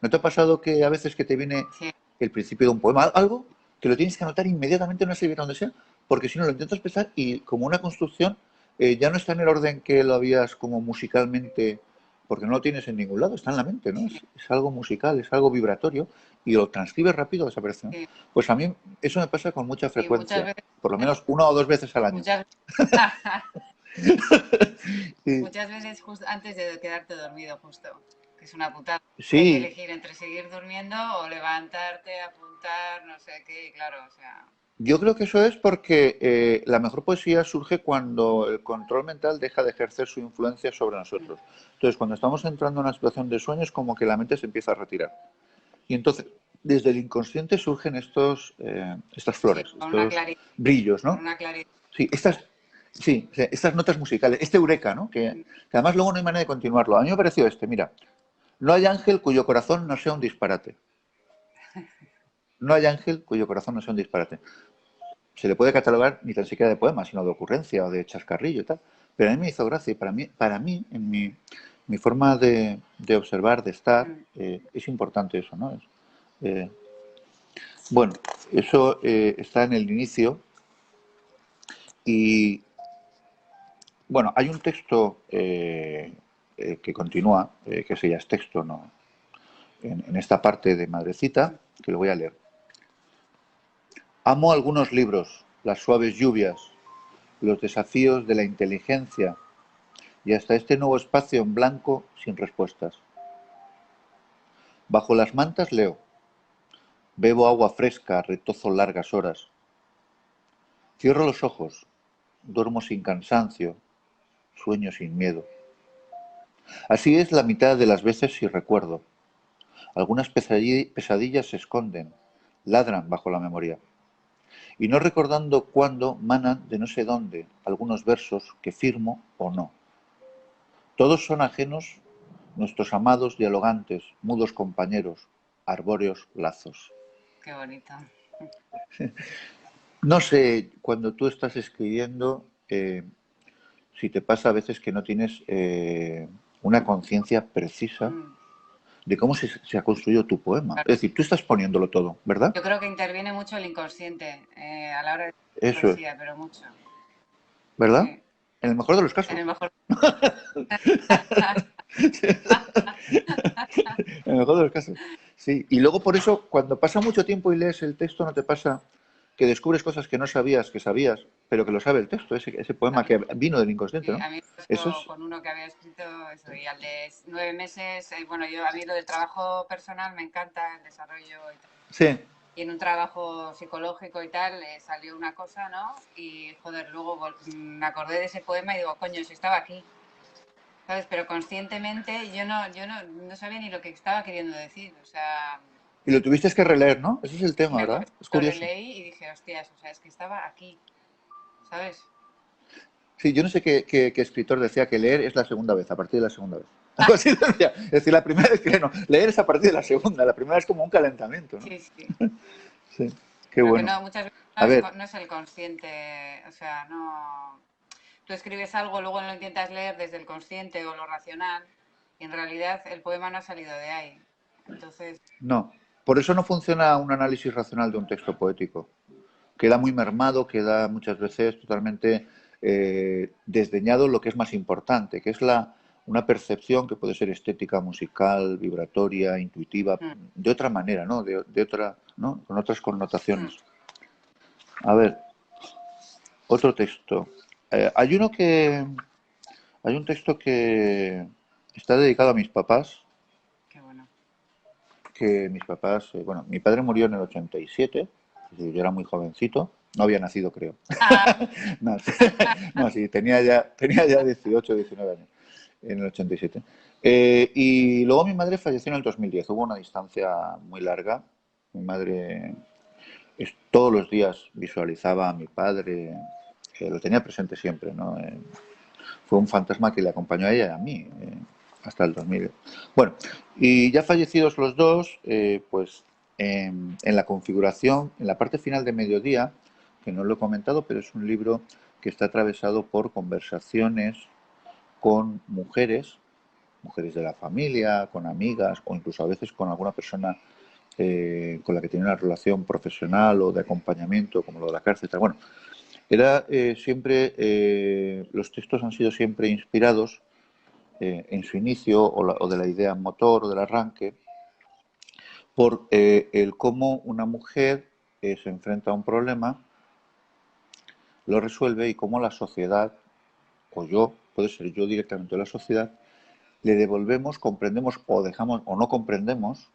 ¿No te ha pasado que a veces que te viene Sí, el principio de un poema, algo, que lo tienes que anotar inmediatamente en una servilleta donde sea? Porque si no lo intentas pensar y como una construcción ya no está en el orden que lo habías como musicalmente, porque no lo tienes en ningún lado, está en la mente, ¿no? sí, Es algo musical, es algo vibratorio y lo transcribes rápido, desaparece, ¿no? sí. Pues a mí eso me pasa con mucha Y muchas frecuencia, veces, por lo menos una o dos veces al año. muchas, Y, muchas veces justo antes de quedarte dormido, justo, que es una putada. Hay que sí, elegir entre seguir durmiendo o levantarte, apuntar, no sé qué, y claro, o sea, yo creo que eso es porque la mejor poesía surge cuando el control mental deja de ejercer su influencia sobre mm, nosotros. Entonces, cuando estamos entrando en una situación de sueño, es como que la mente se empieza a retirar. Y entonces, desde el inconsciente surgen estas sí, flores, con una estos claridad, brillos, con ¿no? una claridad. Sí, estas notas musicales, este eureka, ¿no? Que además luego no hay manera de continuarlo. A mí me pareció mira, no hay ángel cuyo corazón no sea un disparate. No hay ángel cuyo corazón no sea un disparate. Se le puede catalogar ni tan siquiera de poema, sino de ocurrencia o de chascarrillo y tal. Pero a mí me hizo gracia y para mí en mi forma de observar, de estar, Mm, es importante eso, ¿no? Eh, bueno, eso está en el inicio y, bueno, hay un texto que continúa, que ese ya es texto, ¿no? En esta parte de Madrecita, mm. que lo voy a leer. Amo algunos libros, las suaves lluvias, los desafíos de la inteligencia, y hasta este nuevo espacio en blanco sin respuestas. Bajo las mantas leo, bebo agua fresca, retozo largas horas. Cierro los ojos, duermo sin cansancio, sueño sin miedo. Así es la mitad de las veces si recuerdo. Algunas pesadillas se esconden, ladran bajo la memoria. Y no recordando cuándo manan de no sé dónde algunos versos que firmo o no. Todos son ajenos nuestros amados dialogantes, mudos compañeros, arbóreos lazos. Qué bonito. No sé, cuando tú estás escribiendo, si te pasa a veces que no tienes una conciencia precisa Mm, de cómo se ha construido tu poema. claro. Es decir, tú estás poniéndolo todo, ¿verdad? Yo creo que interviene mucho el inconsciente a la hora de la Eso es, poesía, pero mucho. ¿verdad? Sí, En el mejor de los en casos. el mejor. En el mejor de los casos. Sí, y luego por eso, cuando pasa mucho tiempo y lees el texto, no te pasa que descubres cosas que no sabías que sabías, pero que lo sabe el texto, ese poema que vino del inconsciente, Sí, ¿no? a mí me Eso pasó es, con uno que había escrito eso, y al de 9 meses, bueno, a mí lo del trabajo personal me encanta, el desarrollo y tal. sí, y en un trabajo psicológico y tal salió una cosa, ¿no? Y joder, luego me acordé de ese poema y digo, coño, si estaba aquí, ¿sabes? Pero conscientemente yo no sabía ni lo que estaba queriendo decir, o sea, Y lo tuviste que releer, ¿no? Ese es el y tema, ¿verdad? Es lo curioso. releí y dije, hostias, o sea, es que estaba aquí, ¿sabes? Sí, yo no sé qué escritor decía que leer es la segunda vez, a partir de la segunda vez. Algo así decía. Es decir, la primera vez que no, leer es a partir de la segunda, la primera es como un calentamiento, ¿no? Sí, sí. Sí, qué Pero que bueno. no, muchas veces A ver, no es el consciente, o sea, no. Tú escribes algo, luego lo intentas leer desde el consciente o lo racional, y en realidad el poema no ha salido de ahí. Entonces, no. Por eso no funciona un análisis racional de un texto poético. Queda muy mermado, queda muchas veces totalmente desdeñado lo que es más importante, que es una percepción que puede ser estética, musical, vibratoria, intuitiva, mm, de otra manera, ¿no? De otra, ¿no? Con otras mm, connotaciones. A ver, otro texto. Hay uno que. Hay un texto que está dedicado a mis papás, qué bueno. que mis papás. Bueno, mi padre murió en el 87, es decir, yo era muy jovencito, no había nacido, creo. Ah, No, no, sí, tenía ya 18 o 19 años en el 87. Y luego mi madre falleció en el 2010. Hubo una distancia muy larga. Mi madre todos los días visualizaba a mi padre, lo tenía presente siempre, ¿no? Fue un fantasma que le acompañó a ella y a mí hasta el 2000. Bueno, y ya fallecidos los dos, pues en la configuración, en la parte final de Mediodía, que no lo he comentado, pero es un libro que está atravesado por conversaciones con mujeres, mujeres de la familia, con amigas o incluso a veces con alguna persona con la que tiene una relación profesional o de acompañamiento, como lo de la cárcel. Bueno, era siempre, los textos han sido siempre inspirados en su inicio o de la idea motor o del arranque por el cómo una mujer se enfrenta a un problema, lo resuelve y cómo la sociedad, o yo, puede ser yo directamente o la sociedad, le devolvemos, comprendemos o dejamos o no comprendemos,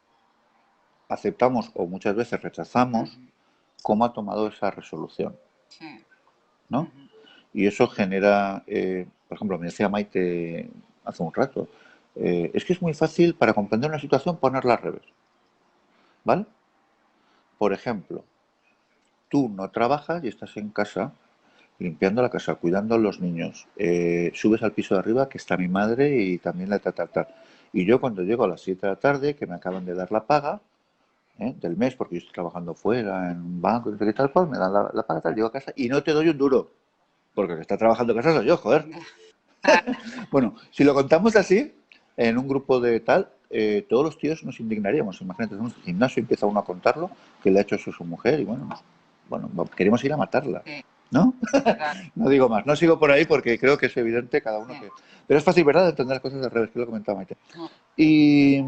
aceptamos o muchas veces rechazamos ujú, cómo ha tomado esa resolución, sí, ¿no? ujú, Y eso genera, por ejemplo, me decía Maite hace un rato, es que es muy fácil para comprender una situación ponerla al revés, ¿vale? Por ejemplo, tú no trabajas y estás en casa, limpiando la casa, cuidando a los niños, subes al piso de arriba que está mi madre y también la tal. Y yo cuando llego a las 7 de la tarde, que me acaban de dar la paga, del mes, porque yo estoy trabajando fuera, en un banco, y tal, pues me dan la paga, tal, llego a casa y no te doy un duro, porque el que está trabajando en casa soy yo, joder. Bueno, si lo contamos así, en un grupo de tal, todos los tíos nos indignaríamos. Imagínate, en un gimnasio empieza uno a contarlo, que le ha hecho eso a su mujer, y bueno, queremos ir a matarla. sí, ¿No? total, No digo más, no sigo por ahí porque creo que es evidente cada uno sí. que. Pero es fácil, ¿verdad?, de entender las cosas al revés, que lo comentaba Maite. Mm, ¿Y,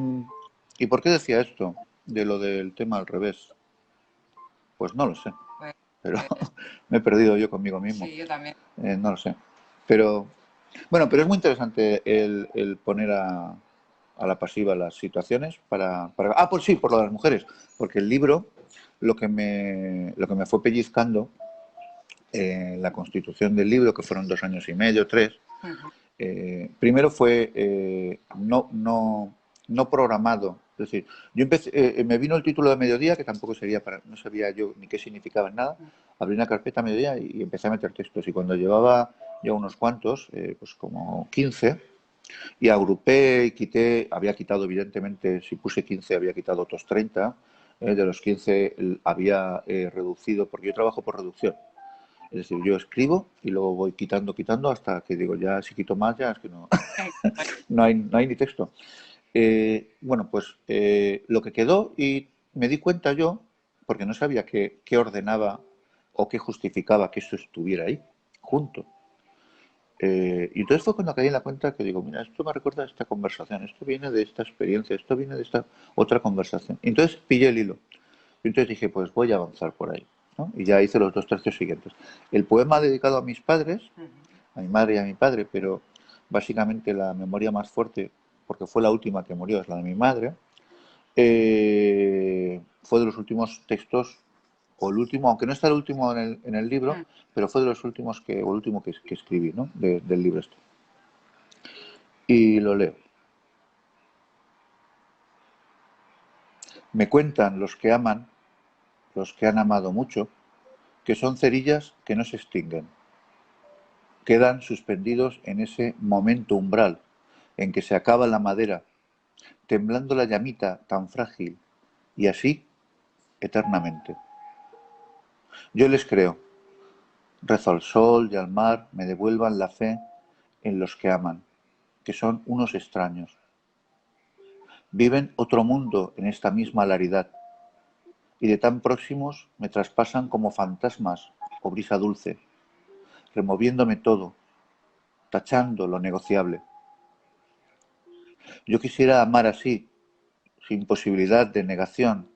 ¿Y por qué decía esto? De lo del tema al revés. Pues no lo sé, Pues, pero pues, me he perdido yo conmigo mismo. sí, yo también. No lo sé. Pero bueno, pero es muy interesante el poner a la pasiva las situaciones para. Ah, pues sí, por lo de las mujeres. Porque el libro lo que me fue pellizcando la constitución del libro, que fueron 2 años y medio, 3, Ujú, primero fue no programado. Es decir, yo empecé, me vino el título de Mediodía, que tampoco sería no sabía yo ni qué significaba nada. Abrí una carpeta a Mediodía y empecé a meter textos. Y cuando llevaba ya unos cuantos, pues como 15, y agrupé y quité, había quitado evidentemente, si puse 15 había quitado otros 30, de los 15 había reducido, porque yo trabajo por reducción. Es decir, yo escribo y luego voy quitando hasta que digo, ya si quito más, ya es que no, no hay ni texto. Bueno, pues lo que quedó y me di cuenta yo, porque no sabía qué ordenaba o qué justificaba que eso estuviera ahí, junto. Y entonces fue cuando caí en la cuenta que digo, mira, esto me recuerda a esta conversación, esto viene de esta experiencia, esto viene de esta otra conversación. Y entonces pillé el hilo. Y entonces dije, pues voy a avanzar por ahí, ¿no? Y ya hice los 2 tercios siguientes. El poema dedicado a mis padres, ujú, a mi madre y a mi padre, pero básicamente la memoria más fuerte, porque fue la última que murió, es la de mi madre. fue de los últimos textos, o el último, aunque no está el último en el libro, Mm. pero fue de los últimos o el último que escribí, ¿no? Del libro este. Y lo leo. Me cuentan los que aman, los que han amado mucho, que son cerillas que no se extinguen. Quedan suspendidos en ese momento umbral en que se acaba la madera, temblando la llamita tan frágil, y así eternamente. Yo les creo, rezo al sol y al mar me devuelvan la fe en los que aman, que son unos extraños. Viven otro mundo en esta misma alaridad, y de tan próximos me traspasan como fantasmas o brisa dulce, removiéndome todo, tachando lo negociable. Yo quisiera amar así, sin posibilidad de negación,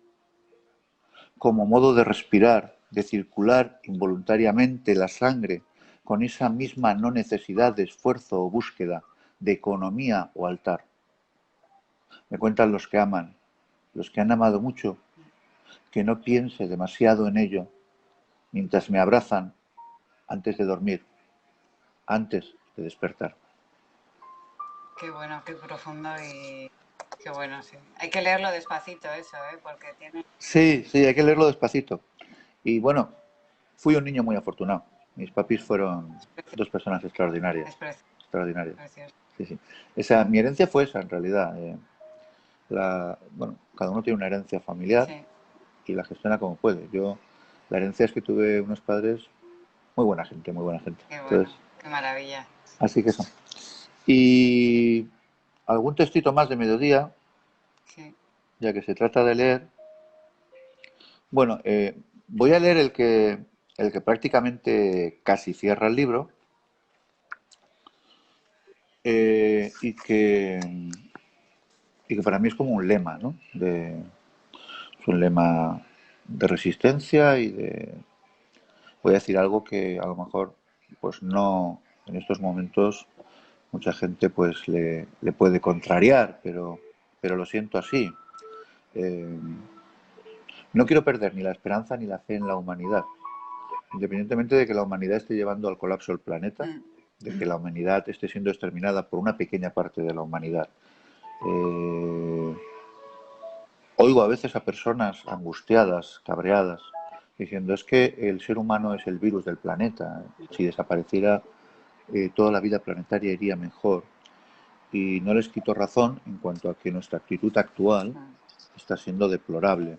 como modo de respirar, de circular involuntariamente la sangre con esa misma no necesidad de esfuerzo o búsqueda, de economía o altar. Me cuentan los que aman, los que han amado mucho, que no piense demasiado en ello, mientras me abrazan antes de dormir, antes de despertar. Qué bueno, qué profundo y qué bueno, sí. Hay que leerlo despacito eso, ¿eh? Porque tiene... Sí, sí, hay que leerlo despacito. Y bueno, fui un niño muy afortunado. Mis papis fueron Es precioso, dos personas extraordinarias, es precioso, extraordinarias. precioso. Sí, sí. Mi herencia fue esa, en realidad. Bueno, cada uno tiene una herencia familiar Sí, y la gestiona como puede. La herencia es que tuve unos padres muy buena gente, muy buena gente. qué Entonces, bueno, qué maravilla. así que eso. Y algún textito más de mediodía, Sí, ya que se trata de leer. Bueno, voy a leer el que prácticamente casi cierra el libro y que para mí es como un lema, ¿no? Es un lema de resistencia y de... Voy a decir algo que a lo mejor, pues no, en estos momentos mucha gente pues le puede contrariar, pero lo siento así. Eh, no quiero perder ni la esperanza ni la fe en la humanidad, independientemente de que la humanidad esté llevando al colapso el planeta, mm, de que la humanidad esté siendo exterminada por una pequeña parte de la humanidad. Eh, Oigo a veces a personas angustiadas, cabreadas, diciendo es que el ser humano es el virus del planeta. Si desapareciera toda la vida planetaria iría mejor. Y no les quito razón en cuanto a que nuestra actitud actual mm, está siendo deplorable.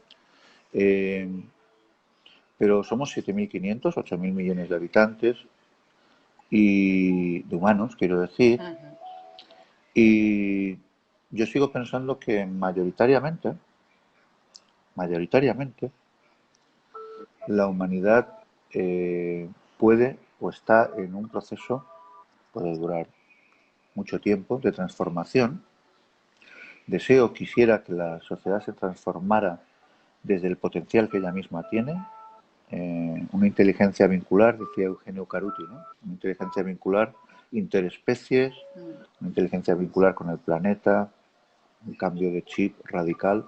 Eh, pero somos 7.500, 8.000 millones de habitantes y de humanos, quiero decir, ujú. y yo sigo pensando que mayoritariamente, la humanidad puede o está en un proceso, puede durar mucho tiempo, de transformación. Deseo, quisiera que la sociedad se transformara desde el potencial que ella misma tiene. Una inteligencia vincular, decía Eugenio Caruti, ¿no? Una inteligencia vincular interespecies, Mm. una inteligencia vincular con el planeta, un cambio de chip radical.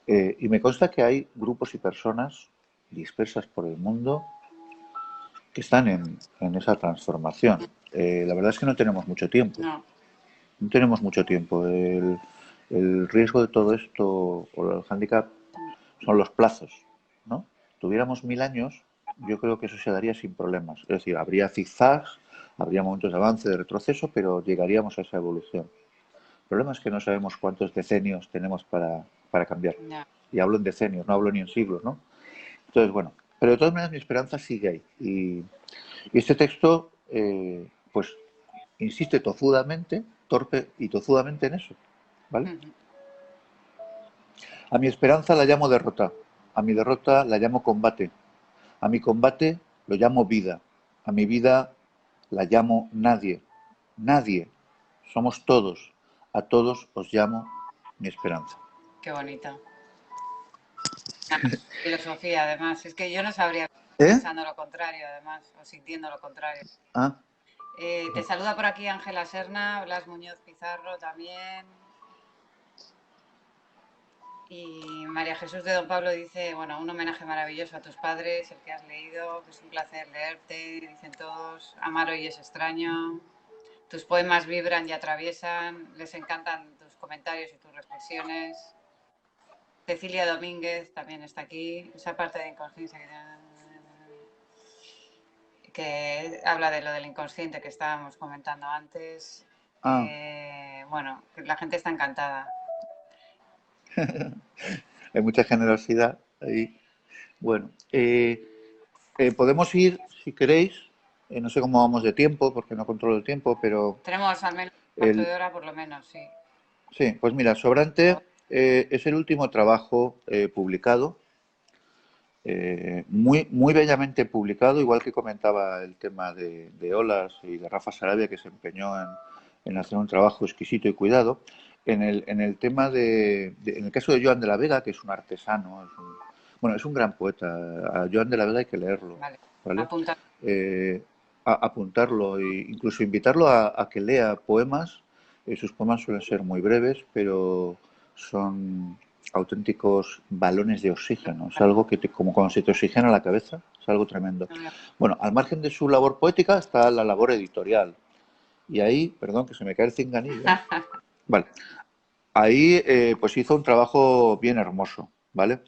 Y me consta que hay grupos y personas dispersas por el mundo que están en esa transformación. La verdad es que no tenemos mucho tiempo. No, No tenemos mucho tiempo. El riesgo de todo esto, o el hándicap, mm, son los plazos, ¿no? Tuviéramos 1.000 años, yo creo que eso se daría sin problemas. Es decir, habría zigzags, habría momentos de avance, de retroceso, pero llegaríamos a esa evolución. El problema es que no sabemos cuántos decenios tenemos para cambiar. ya, Y hablo en decenios, no hablo ni en siglos, ¿no? Entonces, bueno, pero de todas maneras mi esperanza sigue ahí. Y este texto, pues, insiste tozudamente, torpe y tozudamente en eso, ¿vale? ujú. A mi esperanza la llamo derrota, a mi derrota la llamo combate, a mi combate lo llamo vida, a mi vida la llamo nadie, nadie, somos todos, a todos os llamo mi esperanza. Qué bonito. Filosofía, además. Es que yo no sabría ¿Eh? pensando lo contrario, además, o sintiendo lo contrario. Ah, Te saluda por aquí Ángela Serna, Blas Muñoz Pizarro también. Y María Jesús de Don Pablo dice, bueno, un homenaje maravilloso a tus padres, el que has leído, que es un placer leerte, dicen todos, amar hoy es extraño, tus poemas vibran y atraviesan, les encantan tus comentarios y tus reflexiones. Cecilia Domínguez también está aquí, esa parte de inconsciencia que habla de lo del inconsciente que estábamos comentando antes. Ah, Bueno, la gente está encantada. hay mucha generosidad ahí. Bueno, podemos ir, si queréis, no sé cómo vamos de tiempo, porque no controlo el tiempo, pero Tenemos al menos un cuarto el, de hora por lo menos, sí. sí, pues mira, Pero Sobrante es el último trabajo publicado, muy, muy bellamente publicado, igual que comentaba el tema de Olas y de Rafa Sarabia, que se empeñó en hacer un trabajo exquisito y cuidado. En el tema en el caso de Joan de la Vega, que es un artesano, bueno, es un gran poeta. A Joan de la Vega hay que leerlo, vale, ¿vale? apunta. Eh, apuntarlo e incluso invitarlo a que lea poemas. Sus poemas suelen ser muy breves, pero son auténticos balones de oxígeno. Es algo que como cuando se te oxigena la cabeza, es algo tremendo. Bueno, al margen de su labor poética está la labor editorial. Y ahí, perdón, que se me cae el cinganillo. Vale, ahí pues hizo un trabajo bien hermoso, ¿vale?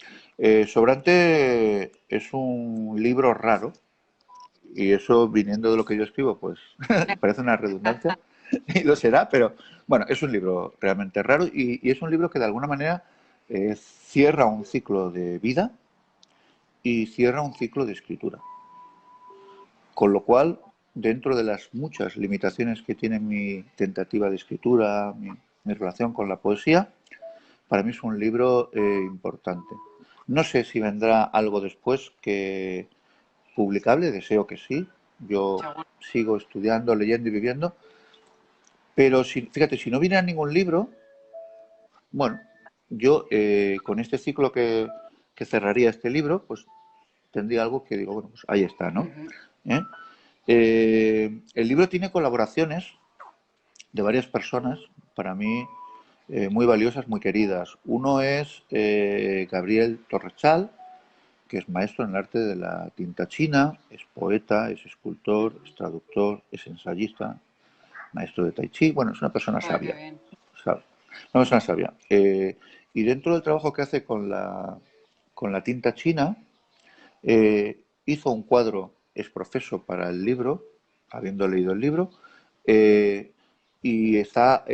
Sobrante es un libro raro, y eso viniendo de lo que yo escribo, pues parece una redundancia, y lo será, pero bueno, es un libro realmente raro y es un libro que de alguna manera cierra un ciclo de vida y cierra un ciclo de escritura. Con lo cual, dentro de las muchas limitaciones que tiene mi tentativa de escritura, mi relación con la poesía, para mí es un libro importante. No sé si vendrá algo después que publicable, deseo que sí. Yo Seguro. sigo estudiando, leyendo y viviendo, pero fíjate, si no viniera ningún libro, bueno, yo con este ciclo que cerraría este libro, pues tendría algo que digo, bueno, pues ahí está, ¿no? Ujú. ¿Eh? El libro tiene colaboraciones de varias personas, para mí muy valiosas, muy queridas. Uno es Gabriel Torrechal, que es maestro en el arte de la tinta china, es poeta, es escultor, es traductor, es ensayista, maestro de tai chi, bueno, es una persona Joder, qué sabia, bien. ¿sabes? Una persona sabia. Y dentro del trabajo que hace con la tinta china, hizo un cuadro exprofeso para el libro, habiendo leído el libro, eh, y está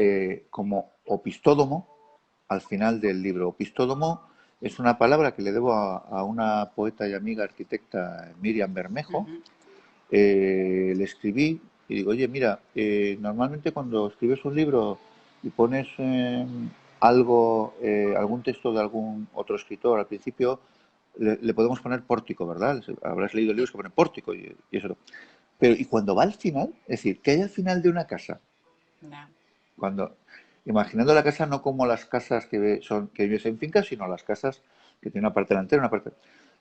como opistódomo al final del libro. Opistódomo es una palabra que le debo a una poeta y amiga arquitecta, Miriam Bermejo. Ujú. Le escribí y digo, oye, mira, normalmente cuando escribes un libro y pones algo, algún texto de algún otro escritor al principio, le podemos poner pórtico, ¿verdad? Habrás leído libros que ponen pórtico y eso. Pero, ¿y cuando va al final? Es decir, ¿qué hay al final de una casa? Ya. Cuando, imaginando la casa no como las casas que vives en fincas, sino las casas que tienen una parte delantera y una parte.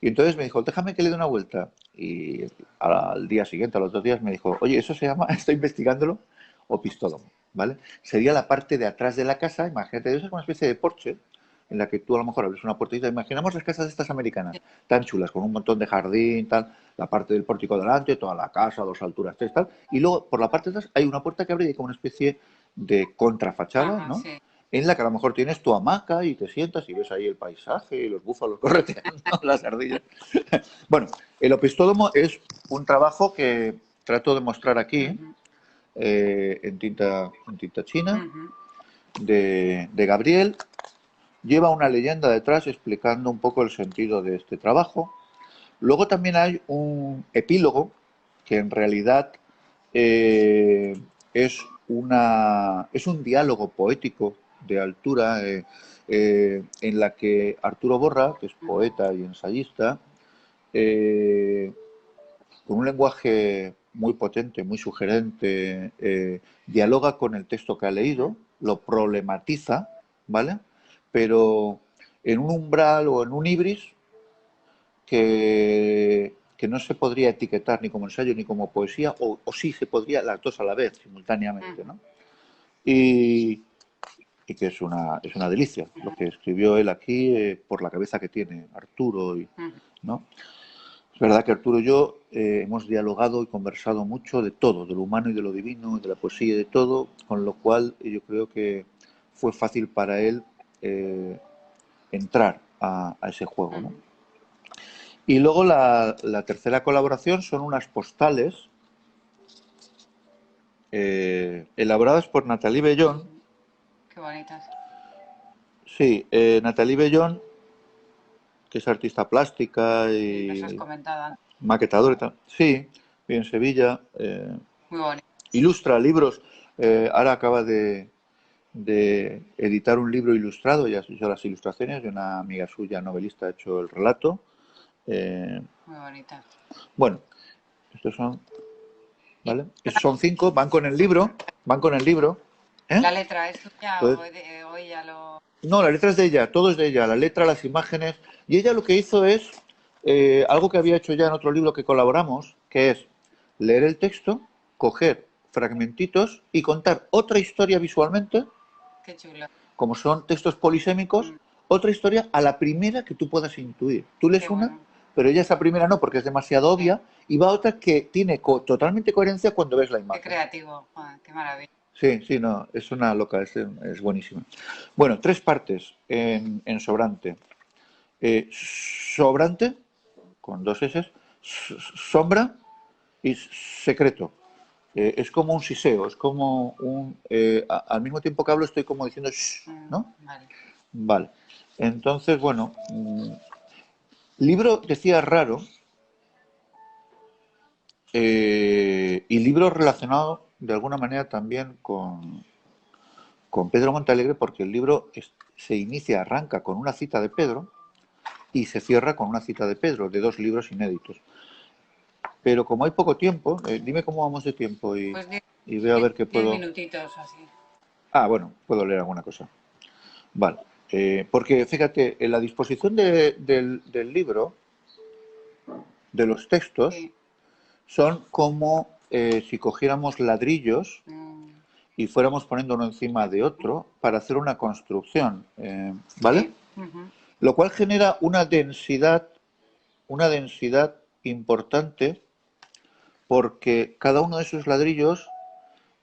Y entonces me dijo, déjame que le dé una vuelta. Y al día siguiente, a los 2 días, me dijo, oye, eso se llama, estoy investigándolo, opistólogo, ¿vale? Sería la parte de atrás de la casa, imagínate, eso es una especie de porche en la que tú a lo mejor abres una puertita. Imaginamos las casas estas americanas, tan chulas, con un montón de jardín, tal, la parte del pórtico delante, toda la casa, 2 alturas, tres, tal. Y luego, por la parte de atrás, hay una puerta que abre y hay como una especie de contrafachada, Ajá, ¿no? sí. En la que a lo mejor tienes tu hamaca y te sientas y ves ahí el paisaje y los búfalos correteando, las ardillas. Bueno, el opistódomo es un trabajo que trato de mostrar aquí Ujú, en tinta china, ujú. de Gabriel. Lleva una leyenda detrás explicando un poco el sentido de este trabajo. Luego también hay un epílogo que en realidad eh, es un diálogo poético de altura en la que Arturo Borra, que es poeta y ensayista, eh, con un lenguaje muy potente, muy sugerente, dialoga con el texto que ha leído, lo problematiza, ¿vale? Pero en un umbral o en un ibris que no se podría etiquetar ni como ensayo ni como poesía, o sí se podría las dos a la vez, simultáneamente, ¿no? Y, y que es una delicia lo que escribió él aquí, por la cabeza que tiene Arturo, ¿no? Es verdad que Arturo y yo hemos dialogado y conversado mucho de todo, de lo humano y de lo divino, de la poesía y de todo, con lo cual yo creo que fue fácil para él entrar a ese juego, ¿no? Y luego la tercera colaboración son unas postales elaboradas por Nathalie Bellón. Qué bonitas. Sí, Nathalie Bellón, que es artista plástica Sí, nos has y comentado antes. maquetadora y tal. Sí, vive en Sevilla. Muy bonito. Ilustra libros. Ahora acaba de editar un libro ilustrado, ya ha hecho las ilustraciones, de una amiga suya, novelista, ha hecho el relato. Eh, Muy bonita. bueno, estos son, ¿Y ¿vale? Estos son 5, van con el libro, van con el libro. ¿Eh? la letra es tuya Entonces, o ella lo...? no, la letra es de ella, todo es de ella, la letra, las imágenes. Y ella lo que hizo es algo que había hecho ya en otro libro que colaboramos, que es leer el texto, coger fragmentitos y contar otra historia visualmente, Qué chulo. como son textos polisémicos, otra historia a la primera que tú puedas intuir. Tú Qué lees una, bueno. pero ella esa primera no, porque es demasiado Sí. obvia, y va otra que tiene totalmente coherencia cuando ves la Qué imagen. creativo. Joder, qué maravilla. Sí, sí, no, es una loca, es buenísima. Bueno, 3 partes en Sobrante. Sobrante, con 2 S, sombra y secreto. Es como un siseo, es como un... al mismo tiempo que hablo estoy como diciendo, "Shh", ¿no? Vale. Vale. Entonces, bueno, libro, decía, raro, y libro relacionado de alguna manera también con Pedro Montalegre, porque el libro se inicia, arranca con una cita de Pedro y se cierra con una cita de Pedro, de 2 libros inéditos. Pero como hay poco tiempo, dime cómo vamos de tiempo Pues y veo a ver qué 10 puedo... minutitos así. Ah, bueno, puedo leer alguna cosa. Vale. Porque fíjate, en la disposición del libro, de los textos, Sí. son como si cogiéramos ladrillos y fuéramos poniendo uno encima de otro para hacer una construcción, ¿vale? Sí. Lo cual genera una densidad importante, porque cada uno de esos ladrillos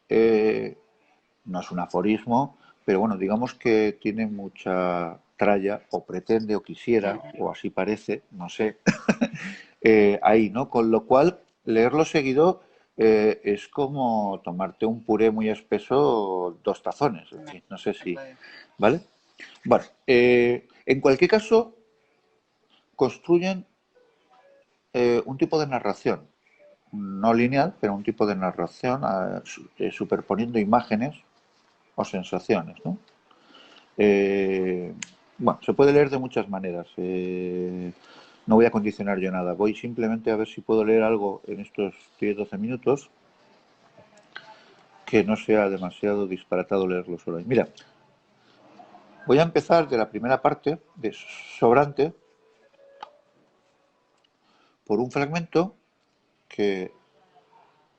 no es un aforismo, pero bueno, digamos que tiene mucha tralla, o pretende, o quisiera, o así parece, no sé, ahí, ¿no? Con lo cual, leerlo seguido es como tomarte un puré muy espeso, 2 tazones, en fin, no sé Se si... puede. ¿Vale? Bueno, en cualquier caso, construyen un tipo de narración, no lineal, pero un tipo de narración superponiendo imágenes o sensaciones, ¿no? Eh, bueno, se puede leer de muchas maneras. No voy a condicionar yo nada. Voy simplemente a ver si puedo leer algo en estos 10-12 minutos que no sea demasiado disparatado leerlo solo. Mira, voy a empezar de la primera parte, de Sobrante, por un fragmento que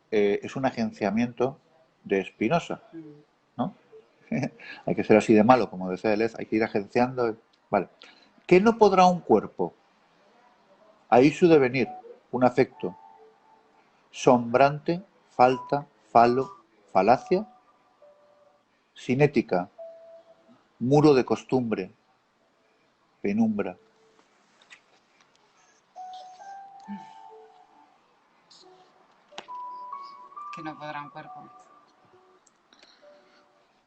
es un agenciamiento de Spinoza, ¿no? Hay que ser así de malo, como decía Deleuze, hay que ir agenciando. Vale. ¿Qué no podrá un cuerpo? Ahí su devenir, un afecto, sombrante, falta, falo, falacia, cinética, muro de costumbre, penumbra. Que no podrá un cuerpo.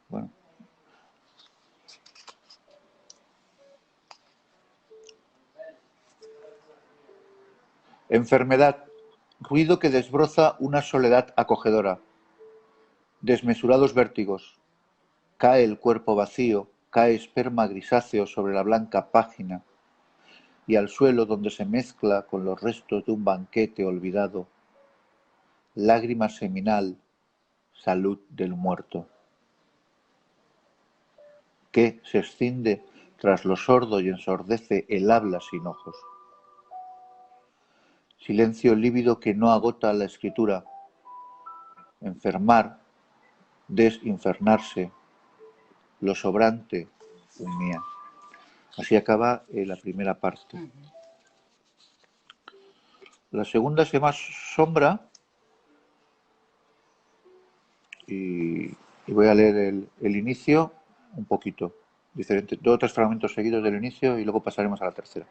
Bueno, enfermedad, ruido que desbroza una soledad acogedora, desmesurados vértigos, cae el cuerpo vacío, cae esperma grisáceo sobre la blanca página, y al suelo donde se mezcla con los restos de un banquete olvidado, lágrima seminal, salud del muerto, que se escinde tras lo sordo y ensordece el habla sin ojos. Silencio lívido que no agota la escritura, enfermar, desinfernarse, lo sobrante humía. Así acaba la primera parte. La segunda se llama Sombra y voy a leer el inicio un poquito, diferente, 2 o 3 fragmentos seguidos del inicio y luego pasaremos a la tercera.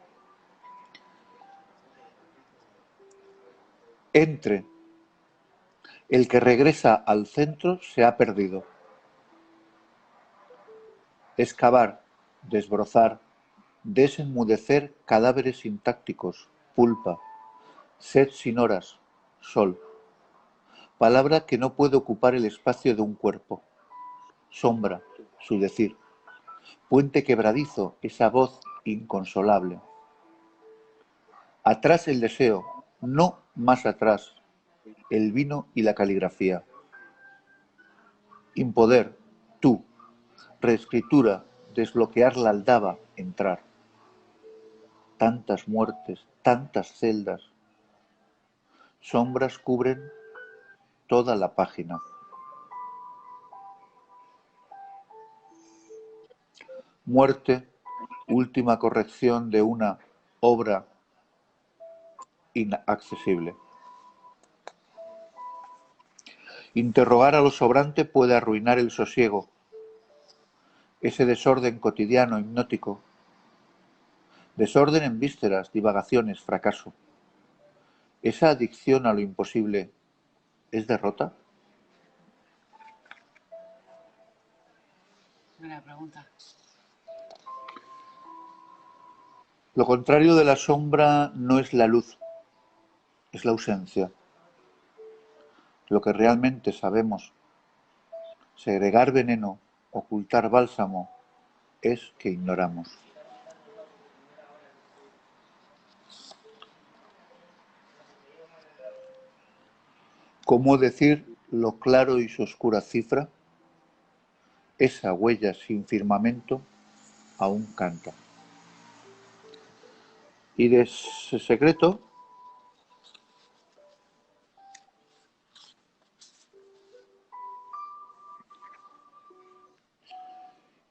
Entre. El que regresa al centro se ha perdido. Excavar, desbrozar, desenmudecer cadáveres sintácticos, pulpa, sed sin horas, sol. Palabra que no puede ocupar el espacio de un cuerpo. Sombra, su decir. Puente quebradizo, esa voz inconsolable. Atrás el deseo, no más atrás, el vino y la caligrafía. Impoder, tú, reescritura, desbloquear la aldaba, entrar. Tantas muertes, tantas celdas. Sombras cubren toda la página. Muerte, última corrección de una obra inaccesible. Interrogar a lo sobrante puede arruinar el sosiego, ese desorden cotidiano, hipnótico. Desorden en vísceras, divagaciones, fracaso. ¿Esa adicción a lo imposible es derrota? Buena pregunta. Lo contrario de la sombra no es la luz, es la ausencia. Lo que realmente sabemos, segregar veneno, ocultar bálsamo, es que ignoramos. ¿Cómo decir lo claro y su oscura cifra? Esa huella sin firmamento aún canta. Y de ese secreto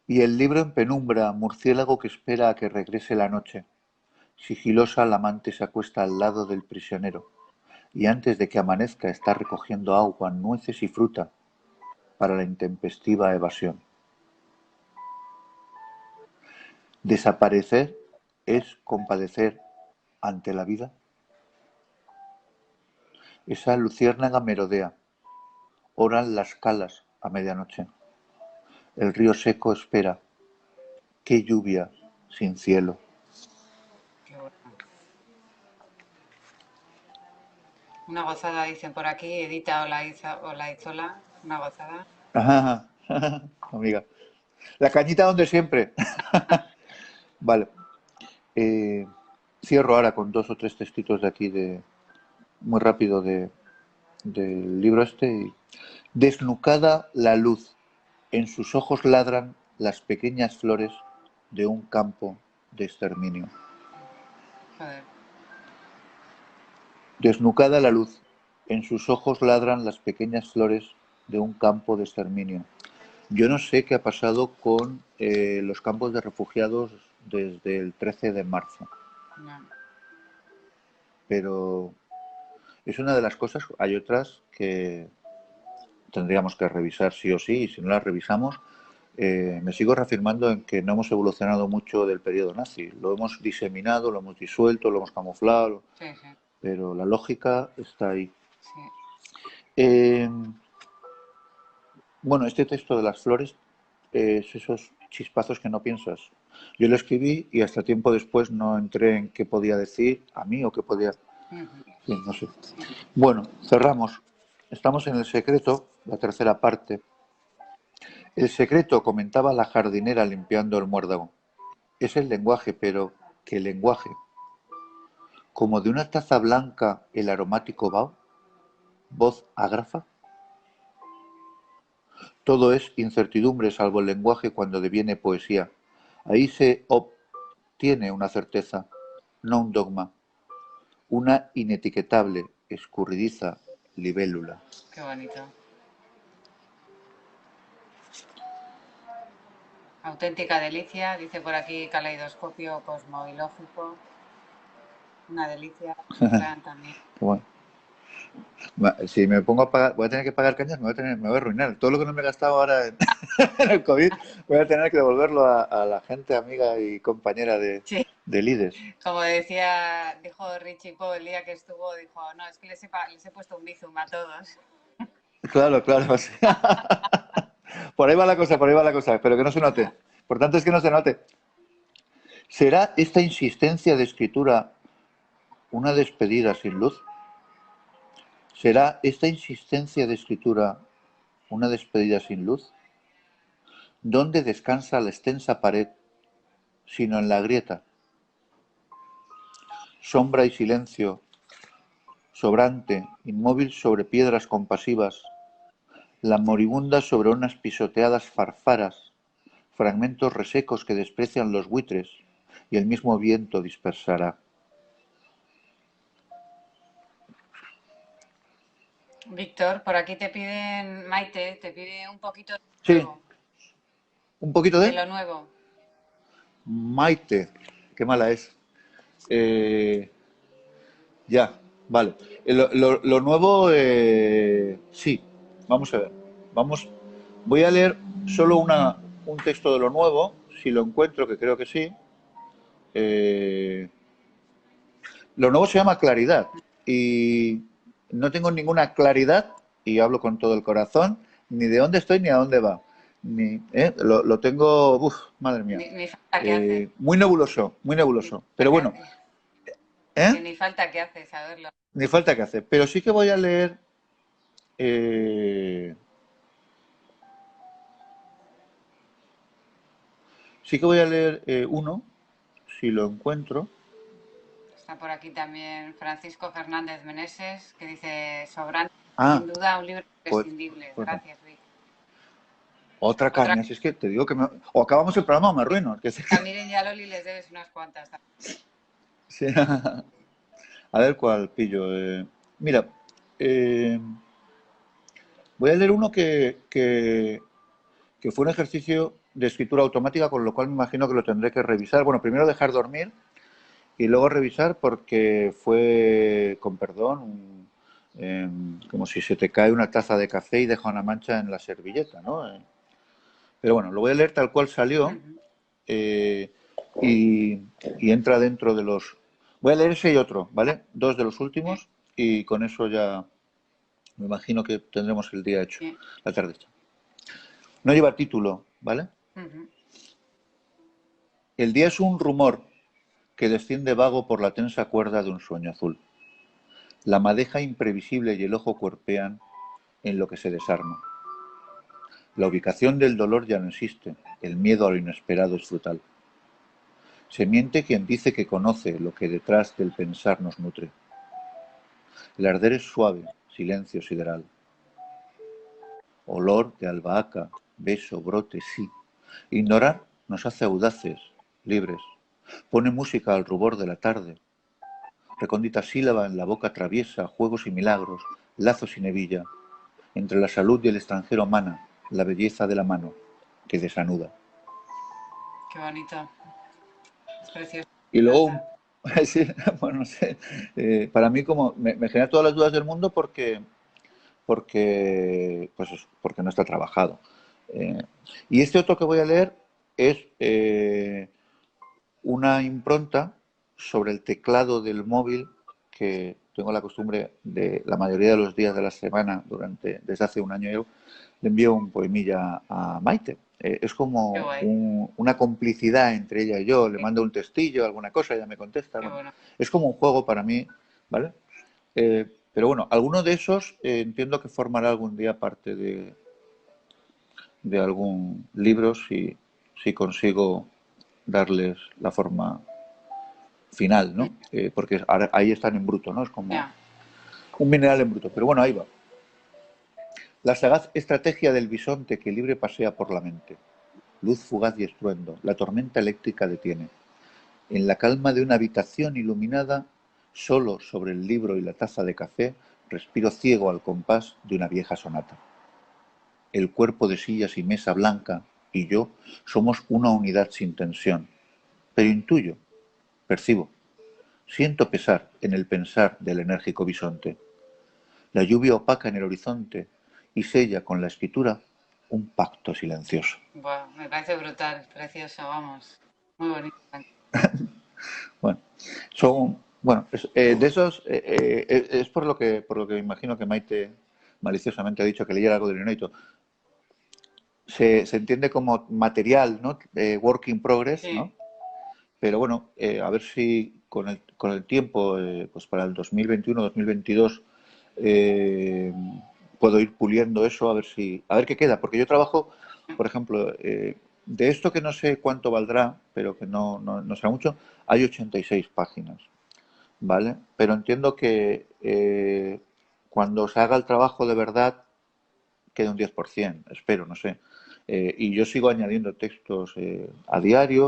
y el libro en penumbra, murciélago que espera a que regrese la noche. Sigilosa la amante se acuesta al lado del prisionero y antes de que amanezca está recogiendo agua, nueces y fruta para la intempestiva evasión. Desaparecer es compadecer ante la vida. Esa luciérnaga merodea. Oran las calas a medianoche. El río seco espera. Qué lluvia sin cielo. Qué bueno. Una gozada, dicen por aquí, Edita Olaizola, una gozada. Ajá, amiga. La cañita donde siempre. Vale. Eh, Cierro ahora con 2 o 3 textitos de aquí muy rápido del libro este. Desnucada la luz, en sus ojos ladran las pequeñas flores de un campo de exterminio. Joder. Desnucada la luz, en sus ojos ladran las pequeñas flores de un campo de exterminio. Yo no sé qué ha pasado con los campos de refugiados desde el 13 de marzo, No. pero es una de las cosas, hay otras que tendríamos que revisar sí o sí, y si no las revisamos, me sigo reafirmando en que no hemos evolucionado mucho del periodo nazi. Lo hemos diseminado, lo hemos disuelto, lo hemos camuflado, Sí, sí, pero la lógica está ahí. sí. Eh, bueno, este texto de las flores es esos chispazos que no piensas. Yo lo escribí y hasta tiempo después no entré en qué podía decir a mí o qué podía... Sí, no sé. Bueno, cerramos. Estamos en el secreto, la tercera parte. El secreto, comentaba la jardinera limpiando el muérdago, es el lenguaje, pero ¿qué lenguaje? Como de una taza blanca el aromático vaho, voz ágrafa. Todo es incertidumbre salvo el lenguaje cuando deviene poesía. Ahí se obtiene una certeza, no un dogma, una inetiquetable, escurridiza libélula. Qué bonito. Auténtica delicia, dice por aquí caleidoscopio cosmoilógico. Una delicia. Fran también. Bueno, si me pongo a pagar, voy a tener que pagar cañas, me voy a arruinar. Todo lo que no me he gastado ahora en, en el COVID, voy a tener que devolverlo a la gente amiga y compañera Sí, de Lides. como dijo Richie Poe el día que estuvo, dijo, no, es que les he puesto un bizum a todos. Claro, claro. Sí. Por ahí va la cosa, por ahí va la cosa, pero que no se note. Por tanto, es que no se note. ¿Será esta insistencia de escritura una despedida sin luz? ¿Será esta insistencia de escritura una despedida sin luz? ¿Dónde descansa la extensa pared, sino en la grieta? Sombra y silencio, sobrante, inmóvil sobre piedras compasivas, la moribunda sobre unas pisoteadas farfaras, fragmentos resecos que desprecian los buitres, y el mismo viento dispersará. Víctor, por aquí te piden, Maite, te pide un poquito de Sí, nuevo, un poquito de de lo nuevo. Maite. Qué mala es. Eh, ya, vale. Lo nuevo, sí. Vamos a ver. Vamos. Voy a leer solo un texto de lo nuevo, si lo encuentro, que creo que sí. Eh, lo nuevo se llama Claridad. Y no tengo ninguna claridad, y hablo con todo el corazón, ni de dónde estoy ni a dónde va. Lo tengo, uf, madre mía. Ni falta que hace, Muy nebuloso, muy ni nebuloso. falta Pero que bueno, hace, ¿eh? que ni falta que hace saberlo. Ni falta que hacer. Pero sí que voy a leer. eh, sí que voy a leer uno, si lo encuentro. Está por aquí también Francisco Fernández Meneses, que dice, Sobrante, Ah, sin duda un libro pues, imprescindible. pues no. Gracias, Vic. Otra Otra, caña. Si es que te digo que o acabamos el programa o me arruino. a Miren y a Loli les debes unas cuantas. Sí. A ver cuál pillo. Mira, eh, voy a leer uno que fue un ejercicio de escritura automática, con lo cual me imagino que lo tendré que revisar. Bueno, primero dejar dormir y luego revisar porque fue, con perdón, como si se te cae una taza de café y deja una mancha en la servilleta, ¿no? Pero bueno, lo voy a leer tal cual salió eh, y, y entra dentro de los... Voy a leer ese y otro, ¿vale? Dos de los Bien, últimos y con eso ya me imagino que tendremos el día hecho, bien. la tarde hecha. No lleva título, ¿vale? Ujú. El día es un rumor que desciende vago por la tensa cuerda de un sueño azul. La madeja imprevisible y el ojo cuerpean en lo que se desarma. La ubicación del dolor ya no existe, el miedo a lo inesperado es brutal. Se miente quien dice que conoce lo que detrás del pensar nos nutre. El arder es suave, silencio sideral. Olor de albahaca, beso, brote, sí. Ignorar nos hace audaces, libres. Pone música al rubor de la tarde. Recóndita sílaba en la boca traviesa, juegos y milagros, lazos y nevilla. Entre la salud y el extranjero mana la belleza de la mano que desanuda. Qué bonito. Es precioso. Y Me luego, encanta. sí, bueno, no sé, para mí como me genera todas las dudas del mundo porque no está trabajado. Eh, y este otro que voy a leer es una impronta sobre el teclado del móvil que tengo la costumbre de la mayoría de los días de la semana desde hace un año yo le envío un poemilla a Maite. Es Qué como guay. una complicidad entre ella y yo. Le Qué, mando un textillo, alguna cosa, ella me contesta. qué Bueno, bueno. es como un juego para mí, ¿vale? Pero bueno, alguno de esos entiendo que formará algún día parte de algún libro si consigo darles la forma final, ¿no? Porque ahí están en bruto, ¿no? Es como Ya. un mineral en bruto. Pero bueno, ahí va. La sagaz estrategia del bisonte que libre pasea por la mente. Luz fugaz y estruendo. La tormenta eléctrica detiene. En la calma de una habitación iluminada, solo sobre el libro y la taza de café, respiro ciego al compás de una vieja sonata. El cuerpo de sillas y mesa blanca, y yo somos una unidad sin tensión. Pero intuyo, percibo, siento pesar en el pensar del enérgico bisonte. La lluvia opaca en el horizonte y sella con la escritura un pacto silencioso. Buah, me parece brutal, precioso, vamos. Muy bonito. Bueno, bueno, de esos es por lo que me imagino que Maite maliciosamente ha dicho que leyera algo de Leonito. Se entiende como material, ¿no? Work in progress, Sí, ¿no? Pero bueno, a ver si con el tiempo, pues para el 2021-2022, eh, puedo ir puliendo eso, a ver qué queda. Porque yo trabajo, por ejemplo, de esto que no sé cuánto valdrá, pero que no será mucho, hay 86 páginas, ¿vale? Pero entiendo que cuando se haga el trabajo de verdad, queda un 10%, espero, no sé. Y yo sigo añadiendo textos a diario.